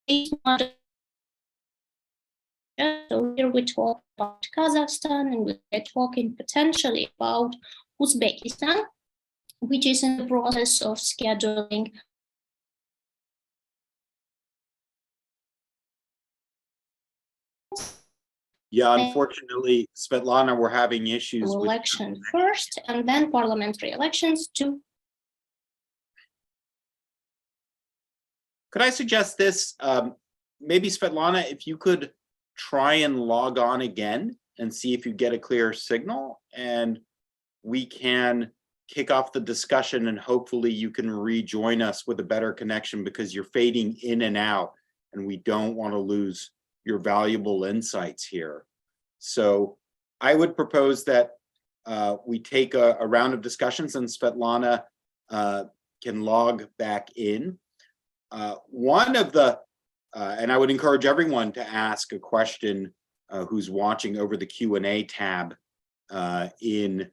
So here we talk about Kazakhstan, and we're talking potentially about Uzbekistan, which is in the process of scheduling Yeah, unfortunately, Svetlana, we're having issues with election first and then parliamentary elections too. Could I suggest this? Maybe Svetlana, if you could try and log on again and see if you get a clear signal, and we can kick off the discussion, and hopefully you can rejoin us with a better connection, because you're fading in and out and we don't want to lose your valuable insights here. So I would propose that we take a round of discussions, and Svetlana can log back in. One of the, and I would encourage everyone to ask a question who's watching over the Q&A tab in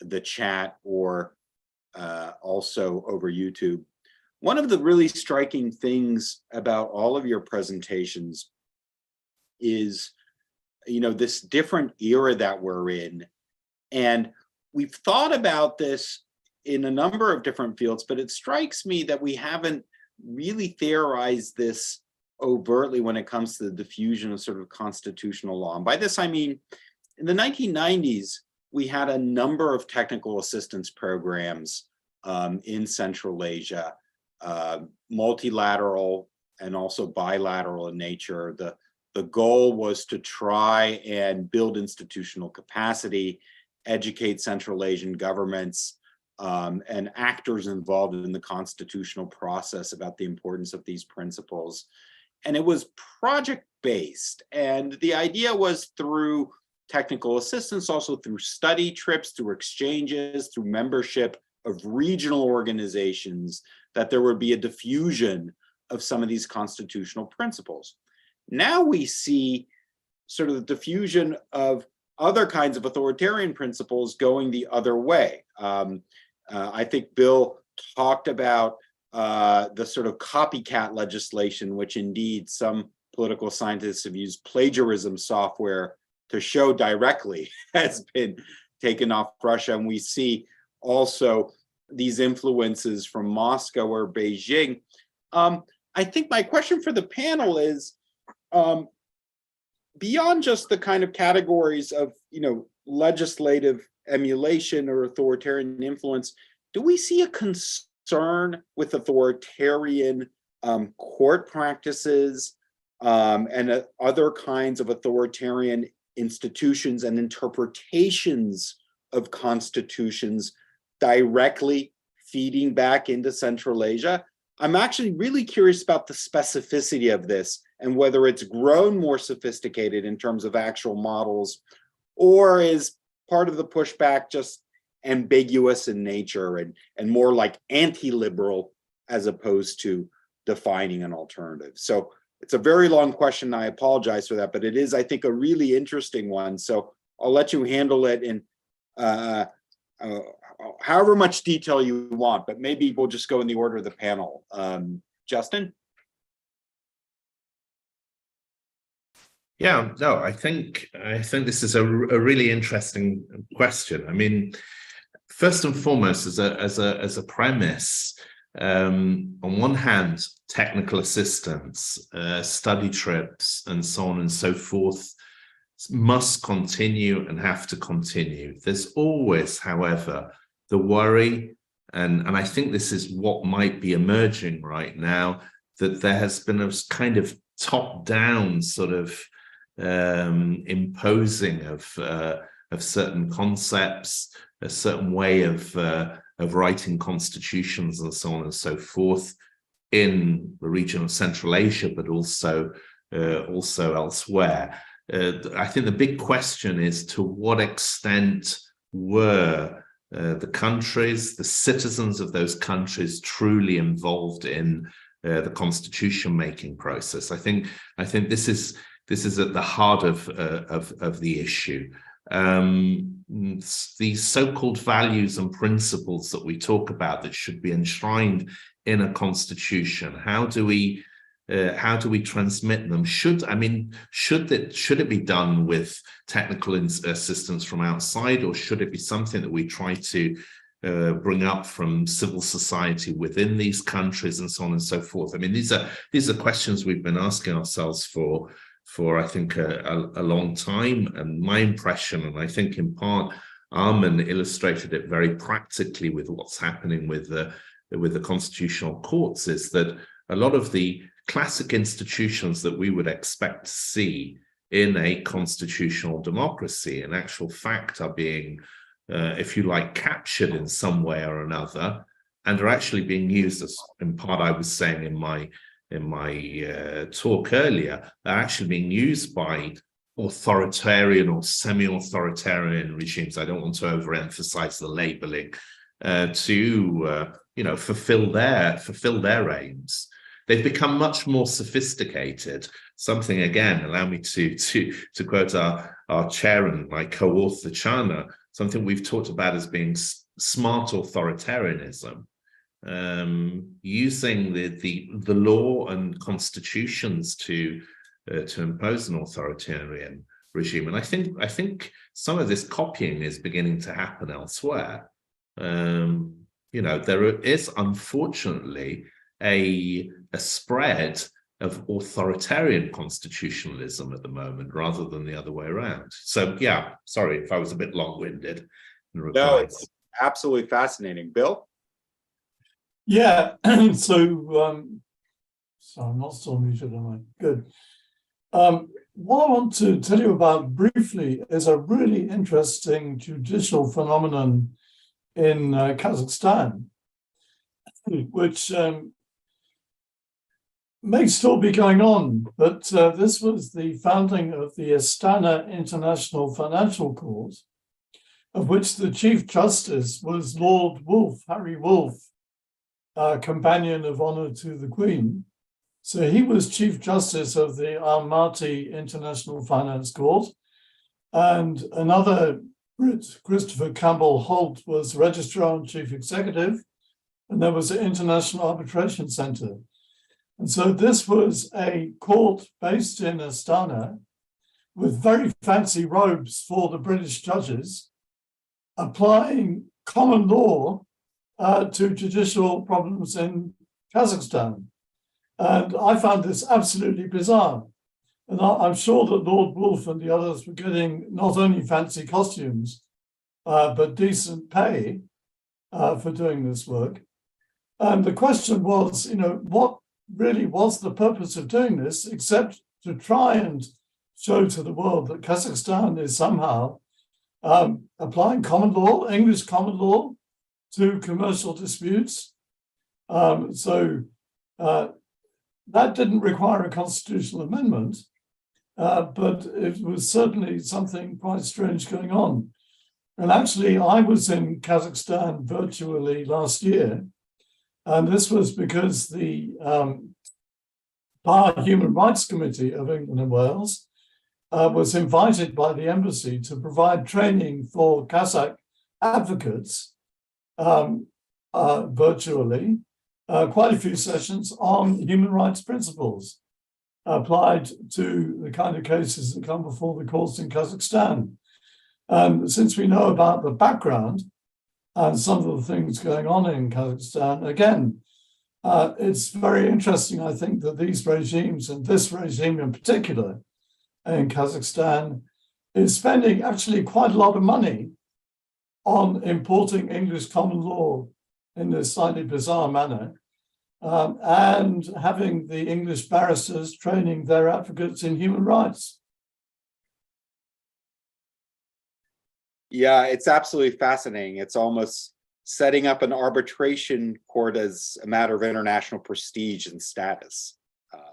the chat, or also over YouTube. One of the really striking things about all of your presentations is, you know, this different era that we're in. And we've thought about this in a number of different fields, but it strikes me that we haven't really theorized this overtly when it comes to the diffusion of sort of constitutional law. And by this, I mean, in the 1990s, we had a number of technical assistance programs in Central Asia, multilateral and also bilateral in nature. The goal was to try and build institutional capacity, educate Central Asian governments and actors involved in the constitutional process about the importance of these principles. And it was project-based. And the idea was through technical assistance, also through study trips, through exchanges, through membership of regional organizations, that there would be a diffusion of some of these constitutional principles. Now we see sort of the diffusion of other kinds of authoritarian principles going the other way. I think Bill talked about the sort of copycat legislation, which indeed some political scientists have used plagiarism software to show directly has been taken off Russia. And we see also these influences from Moscow or Beijing. I think my question for the panel is, beyond just the kind of categories of, you know, legislative emulation or authoritarian influence, do we see a concern with authoritarian court practices and other kinds of authoritarian institutions and interpretations of constitutions directly feeding back into Central Asia? I'm actually really curious about the specificity of this and whether it's grown more sophisticated in terms of actual models, or is part of the pushback just ambiguous in nature and more like anti-liberal as opposed to defining an alternative. So it's a very long question. I apologize for that, but it is, I think, a really interesting one. So I'll let you handle it in however much detail you want, but maybe we'll just go in the order of the panel. Justin? Yeah, no, I think this is a really interesting question. I mean, first and foremost, as a premise, on one hand, technical assistance, study trips, and so on and so forth must continue and have to continue. There's always, however, the worry, and I think this is what might be emerging right now, that there has been a kind of top-down sort of imposing of certain concepts, a certain way of writing constitutions and so on and so forth in the region of Central Asia, but also elsewhere. I think the big question is, to what extent were the countries, the citizens of those countries, truly involved in the constitution making process? I think this is at the heart of the issue. These so-called values and principles that we talk about that should be enshrined in a constitution, how do we how do we transmit them? Should it be done with technical assistance from outside, or should it be something that we try to bring up from civil society within these countries, and so on and so forth? I mean, these are questions we've been asking ourselves for I think a long time. And my impression, and I think in part Armen illustrated it very practically with what's happening with the constitutional courts, is that a lot of the classic institutions that we would expect to see in a constitutional democracy, in actual fact, are being, if you like, captured in some way or another, and are actually being used, as in part I was saying in my talk earlier, are actually being used by authoritarian or semi-authoritarian regimes. I don't want to overemphasize the labeling, to fulfill their aims. They've become much more sophisticated. Something, again, allow me to quote our chair and my co-author Carna, something we've talked about as being smart authoritarianism, using the law and constitutions to impose an authoritarian regime. And I think some of this copying is beginning to happen elsewhere. There is unfortunately a spread of authoritarian constitutionalism at the moment, rather than the other way around. So yeah, sorry if I was a bit long-winded. No, it's absolutely fascinating. Bill? Yeah, so I'm not still muted, am I? Good. What I want to tell you about briefly is a really interesting judicial phenomenon in Kazakhstan, which may still be going on, but this was the founding of the Astana International Financial Court, of which the Chief Justice was Lord Wolf, Harry Wolf, companion of honor to the Queen. So he was Chief Justice of the Almaty International Finance Court, and another Brit, Christopher Campbell Holt, was Registrar and Chief Executive, and there was an International Arbitration Center. And so this was a court based in Astana with very fancy robes for the British judges, applying common law to judicial problems in Kazakhstan. And I found this absolutely bizarre. And I'm sure that Lord Wolf and the others were getting not only fancy costumes, but decent pay for doing this work. And the question was, what really was the purpose of doing this, except to try and show to the world that Kazakhstan is somehow applying common law, English common law, to commercial disputes. That didn't require a constitutional amendment, but it was certainly something quite strange going on. And actually, I was in Kazakhstan virtually last year, and this was because the Power Human Rights Committee of England and Wales was invited by the embassy to provide training for Kazakh advocates virtually, quite a few sessions on human rights principles applied to the kind of cases that come before the courts in Kazakhstan. Since we know about the background and some of the things going on in Kazakhstan, again, it's very interesting, I think, that these regimes, and this regime in particular in Kazakhstan, is spending actually quite a lot of money on importing English common law in this slightly bizarre manner, and having the English barristers training their advocates in human rights. Yeah, it's absolutely fascinating. It's almost setting up an arbitration court as a matter of international prestige and status.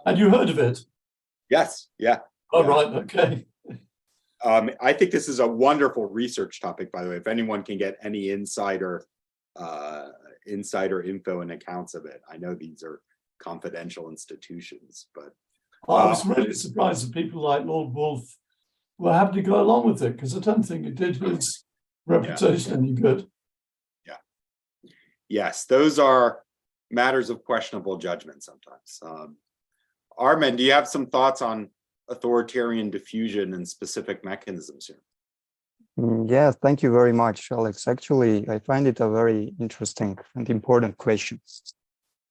Had you heard of it? Yes, yeah. Oh, yeah. right, okay. I think this is a wonderful research topic, by the way. If anyone can get any insider info and accounts of it. I know these are confidential institutions, but I was really surprised that people like Lord Wolf were happy to go along with it, because I don't think it did his reputation any good. Yeah. Yes, those are matters of questionable judgment sometimes. Armen, do you have some thoughts on authoritarian diffusion and specific mechanisms here? Yeah, thank you very much, Alex. Actually, I find it a very interesting and important question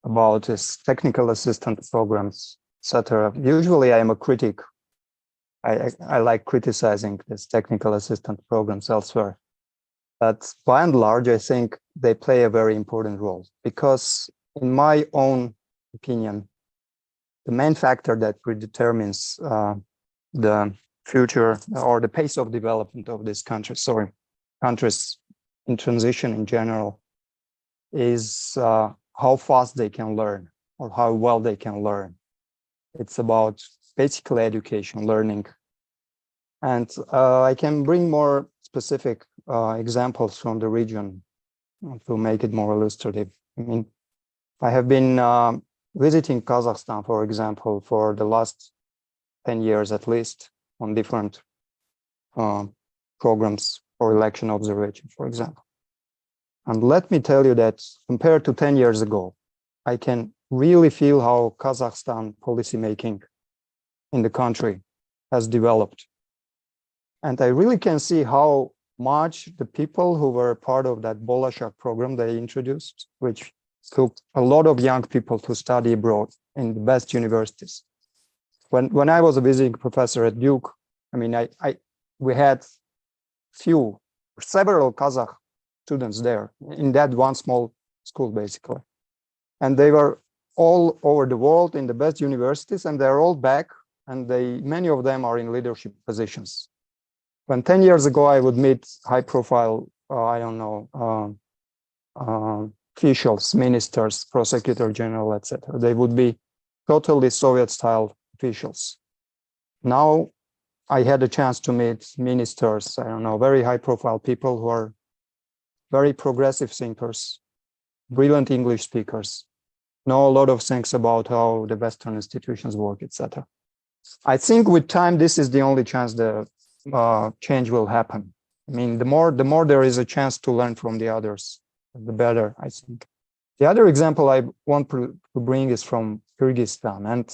about this technical assistance programs, etc. Usually I am a critic. I like criticizing this technical assistance programs elsewhere. But by and large, I think they play a very important role because in my own opinion, the main factor that predetermines the future or the pace of development of this country, countries in transition in general, is how fast they can learn or how well they can learn. It's about basically education, learning. And I can bring more specific examples from the region to make it more illustrative. I mean, I have been visiting Kazakhstan, for example, for the last 10 years at least on different programs for election observation, for example. And let me tell you that compared to 10 years ago, I can really feel how Kazakhstan policymaking in the country has developed. And I really can see how much the people who were part of that Bolashak program they introduced, which took a lot of young people to study abroad in the best universities. When I was a visiting professor at Duke, I mean, we had several Kazakh students there in that one small school, basically. And they were all over the world in the best universities, and they're all back, and many of them are in leadership positions. When 10 years ago, I would meet high-profile, officials, ministers, prosecutor general, etc. They would be totally Soviet-style officials. Now, I had a chance to meet ministers, very high-profile people who are very progressive thinkers, brilliant English speakers, know a lot of things about how the Western institutions work, etc. I think with time, this is the only chance the change will happen. I mean, the more there is a chance to learn from the others, the better, I think. The other example I want to bring is from Kyrgyzstan. And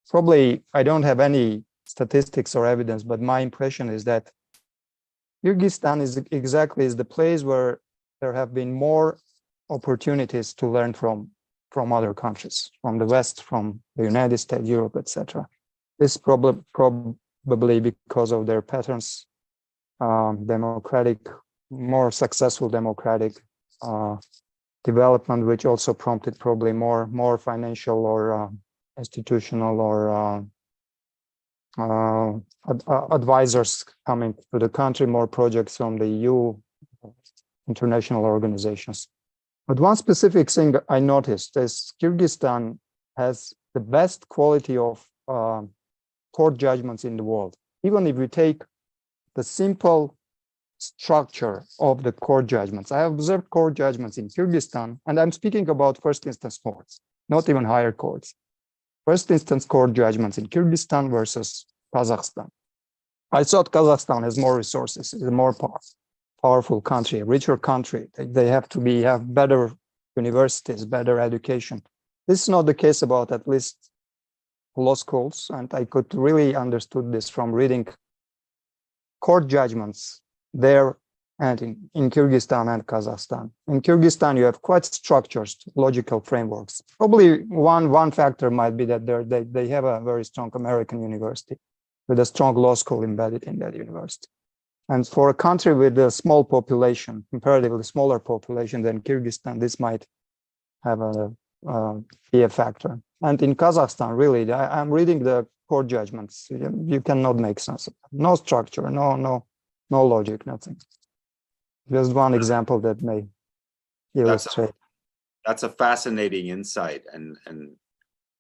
probably I don't have any statistics or evidence, but my impression is that Kyrgyzstan is the place where there have been more opportunities to learn from other countries, from the West, from the United States, Europe, etc. This probably because of their patterns, more successful democratic development, which also prompted probably more financial or institutional or advisors coming to the country, more projects from the EU, international organizations. But one specific thing I noticed is Kyrgyzstan has the best quality of court judgments in the world. Even if you take the simple structure of the court judgments. I have observed court judgments in Kyrgyzstan, and I'm speaking about first instance courts, not even higher courts. First instance court judgments in Kyrgyzstan versus Kazakhstan. I thought Kazakhstan has more resources, is a more powerful country, a richer country. They have better universities, better education. This is not the case about at least law schools, and I could really understood this from reading court judgments there and in Kyrgyzstan and Kazakhstan. In Kyrgyzstan, you have quite structured logical frameworks. Probably one factor might be that they have a very strong American university with a strong law school embedded in that university. And for a country with a small population, comparatively smaller population than Kyrgyzstan, this might have be a factor. And in Kazakhstan, really, I'm reading the court judgments. You cannot make sense of it. No structure, no logic, nothing. Just one example that may illustrate. That's a fascinating insight and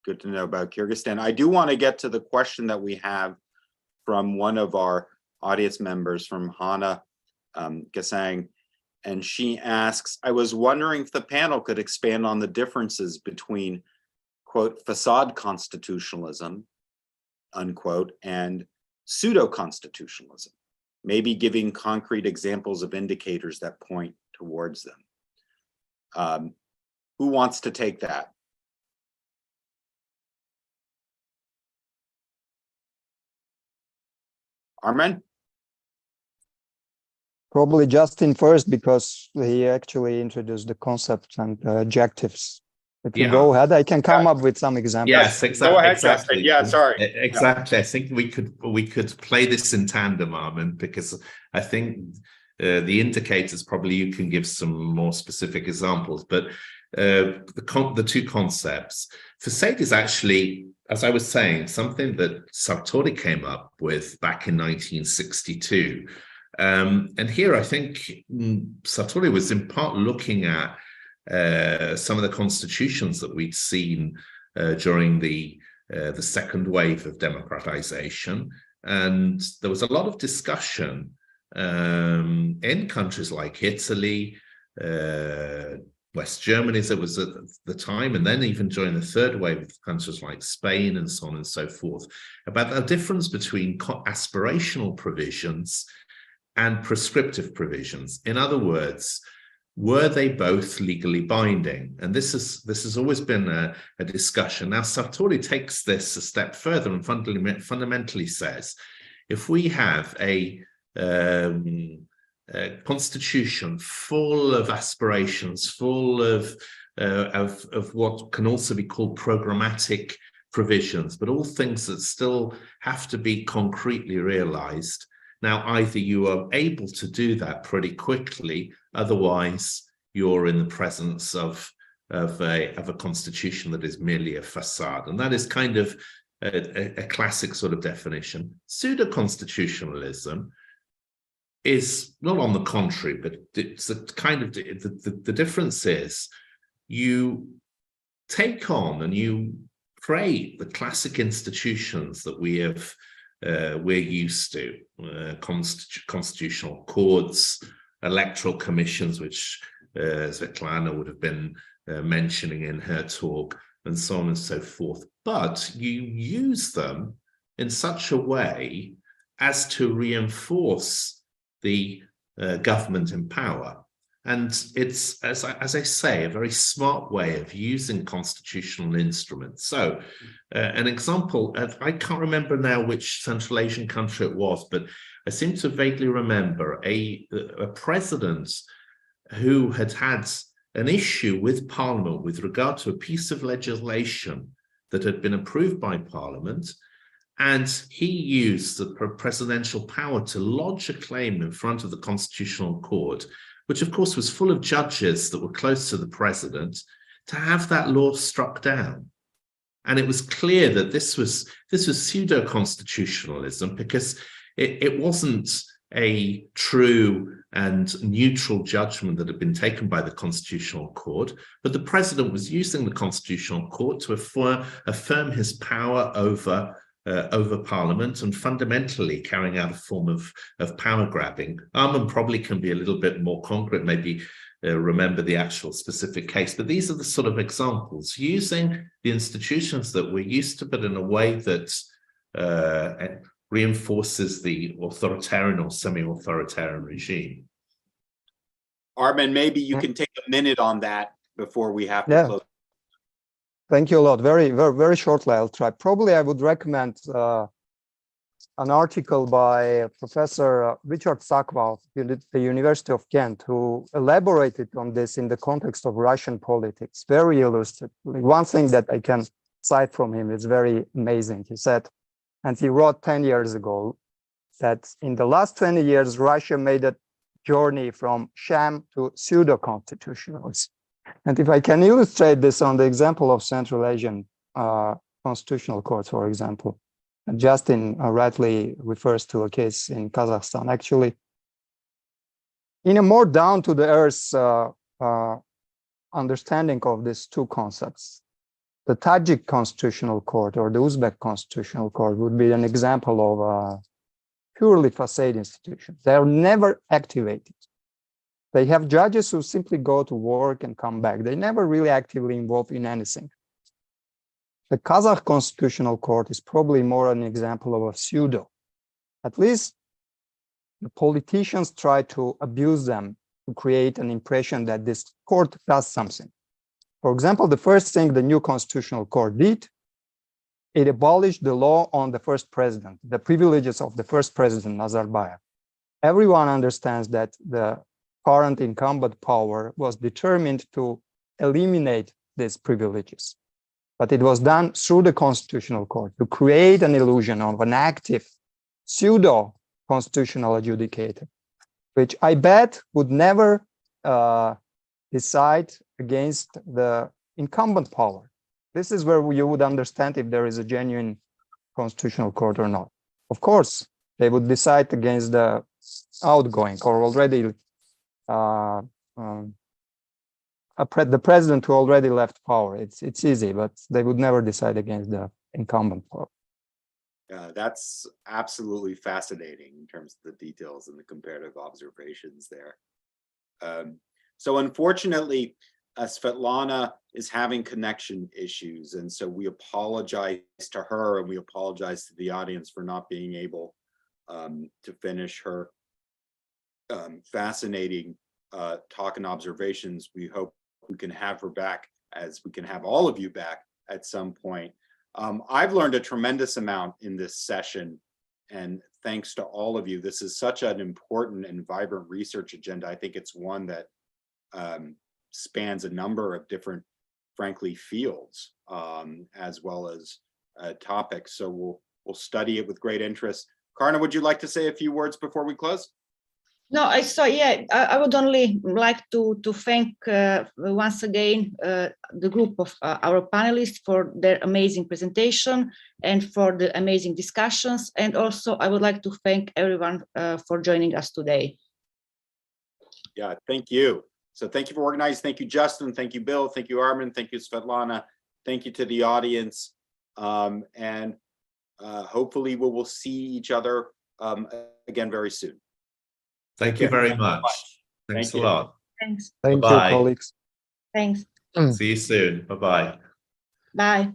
good to know about Kyrgyzstan. I do want to get to the question that we have from one of our audience members, from Hannah Gasang, and she asks, I was wondering if the panel could expand on the differences between, quote, facade constitutionalism, unquote, and pseudo-constitutionalism, maybe giving concrete examples of indicators that point towards them. Who wants to take that? Armen? Probably Justin first, because he actually introduced the concept and adjectives. If you go ahead, I can come up with some examples. Yes, exactly. Go ahead, Justin. Yeah, sorry. Exactly. I think we could play this in tandem, Armen, because I think the indicators, probably you can give some more specific examples, but the two concepts. Facade is actually, as I was saying, something that Sartori came up with back in 1962. And here I think Sartori was in part looking at some of the constitutions that we'd seen during the second wave of democratization. And there was a lot of discussion in countries like Italy, West Germany, as it was at the time, and then even during the third wave of countries like Spain and so on and so forth, about the difference between aspirational provisions and prescriptive provisions. In other words, were they both legally binding? And this has always been a discussion. Now, Sartori takes this a step further and fundamentally says, if we have a constitution full of aspirations, full of what can also be called programmatic provisions, but all things that still have to be concretely realized. Now, either you are able to do that pretty quickly, otherwise you're in the presence of a constitution that is merely a facade. And that is kind of a classic sort of definition. Pseudo-constitutionalism is not on the contrary, but it's a kind of, the difference is you take on and you create the classic institutions that we're used to, constitutional courts, electoral commissions, which Svetlana would have been mentioning in her talk, and so on and so forth. But you use them in such a way as to reinforce the government in power. And it's, as I say, a very smart way of using constitutional instruments. So an example, I can't remember now which Central Asian country it was, but I seem to vaguely remember a president who had an issue with Parliament with regard to a piece of legislation that had been approved by Parliament. And he used the presidential power to lodge a claim in front of the Constitutional Court, which of course was full of judges that were close to the president, to have that law struck down. And it was clear that this was pseudo-constitutionalism, because it wasn't a true and neutral judgment that had been taken by the Constitutional Court, but the president was using the Constitutional Court to affirm his power over Parliament, and fundamentally carrying out a form of power grabbing. Armen probably can be a little bit more concrete, maybe remember the actual specific case, but these are the sort of examples, using the institutions that we're used to, but in a way that reinforces the authoritarian or semi-authoritarian regime. Armen, maybe you can take a minute on that before we have to close. Thank you a lot. Very, very, very shortly, I'll try. Probably I would recommend an article by Professor Richard Sackville at the University of Kent, who elaborated on this in the context of Russian politics. Very illustrative. One thing that I can cite from him is very amazing. He said, and he wrote 10 years ago, that in the last 20 years, Russia made a journey from sham to pseudo-constitutionalism. And if I can illustrate this on the example of Central Asian constitutional courts, for example, Justin rightly refers to a case in Kazakhstan. Actually, in a more down-to-the-earth understanding of these two concepts, the Tajik Constitutional Court or the Uzbek Constitutional Court would be an example of a purely facade institution. They are never activated. They have judges who simply go to work and come back. They never really actively involved in anything. The Kazakh Constitutional Court is probably more an example of a pseudo. At least the politicians try to abuse them to create an impression that this court does something. For example, the first thing the new Constitutional Court did it abolished the law on the first president, the privileges of the first president, Nazarbayev. Everyone understands that the current incumbent power was determined to eliminate these privileges. But it was done through the Constitutional Court to create an illusion of an active pseudo-constitutional adjudicator, which I bet would never decide against the incumbent power. This is where you would understand if there is a genuine Constitutional Court or not. Of course, they would decide against the outgoing or already the president who already left power. It's easy, but they would never decide against the incumbent power. That's absolutely fascinating in terms of the details and the comparative observations there. So unfortunately, Svetlana is having connection issues, and so we apologize to her and we apologize to the audience for not being able to finish her fascinating talk and observations. We hope we can have her back, as we can have all of you back at some point. I've learned a tremendous amount in this session, and thanks to all of you. This is such an important and vibrant research agenda. I think it's one that spans a number of different, frankly, fields, as well as topics. So we'll study it with great interest. Carna, would you like to say a few words before we close? No, I would only like to thank once again the group of our panelists for their amazing presentation and for the amazing discussions. And also I would like to thank everyone for joining us today. Yeah, thank you. So thank you for organizing. Thank you, Justin. Thank you, Bill. Thank you, Armen. Thank you, Svetlana. Thank you to the audience. And hopefully we will see each other again very soon. Thank you very much. Thanks a lot. Thanks. Thank you, Bye-bye. colleagues. Thanks. See you soon. Bye-bye. Bye.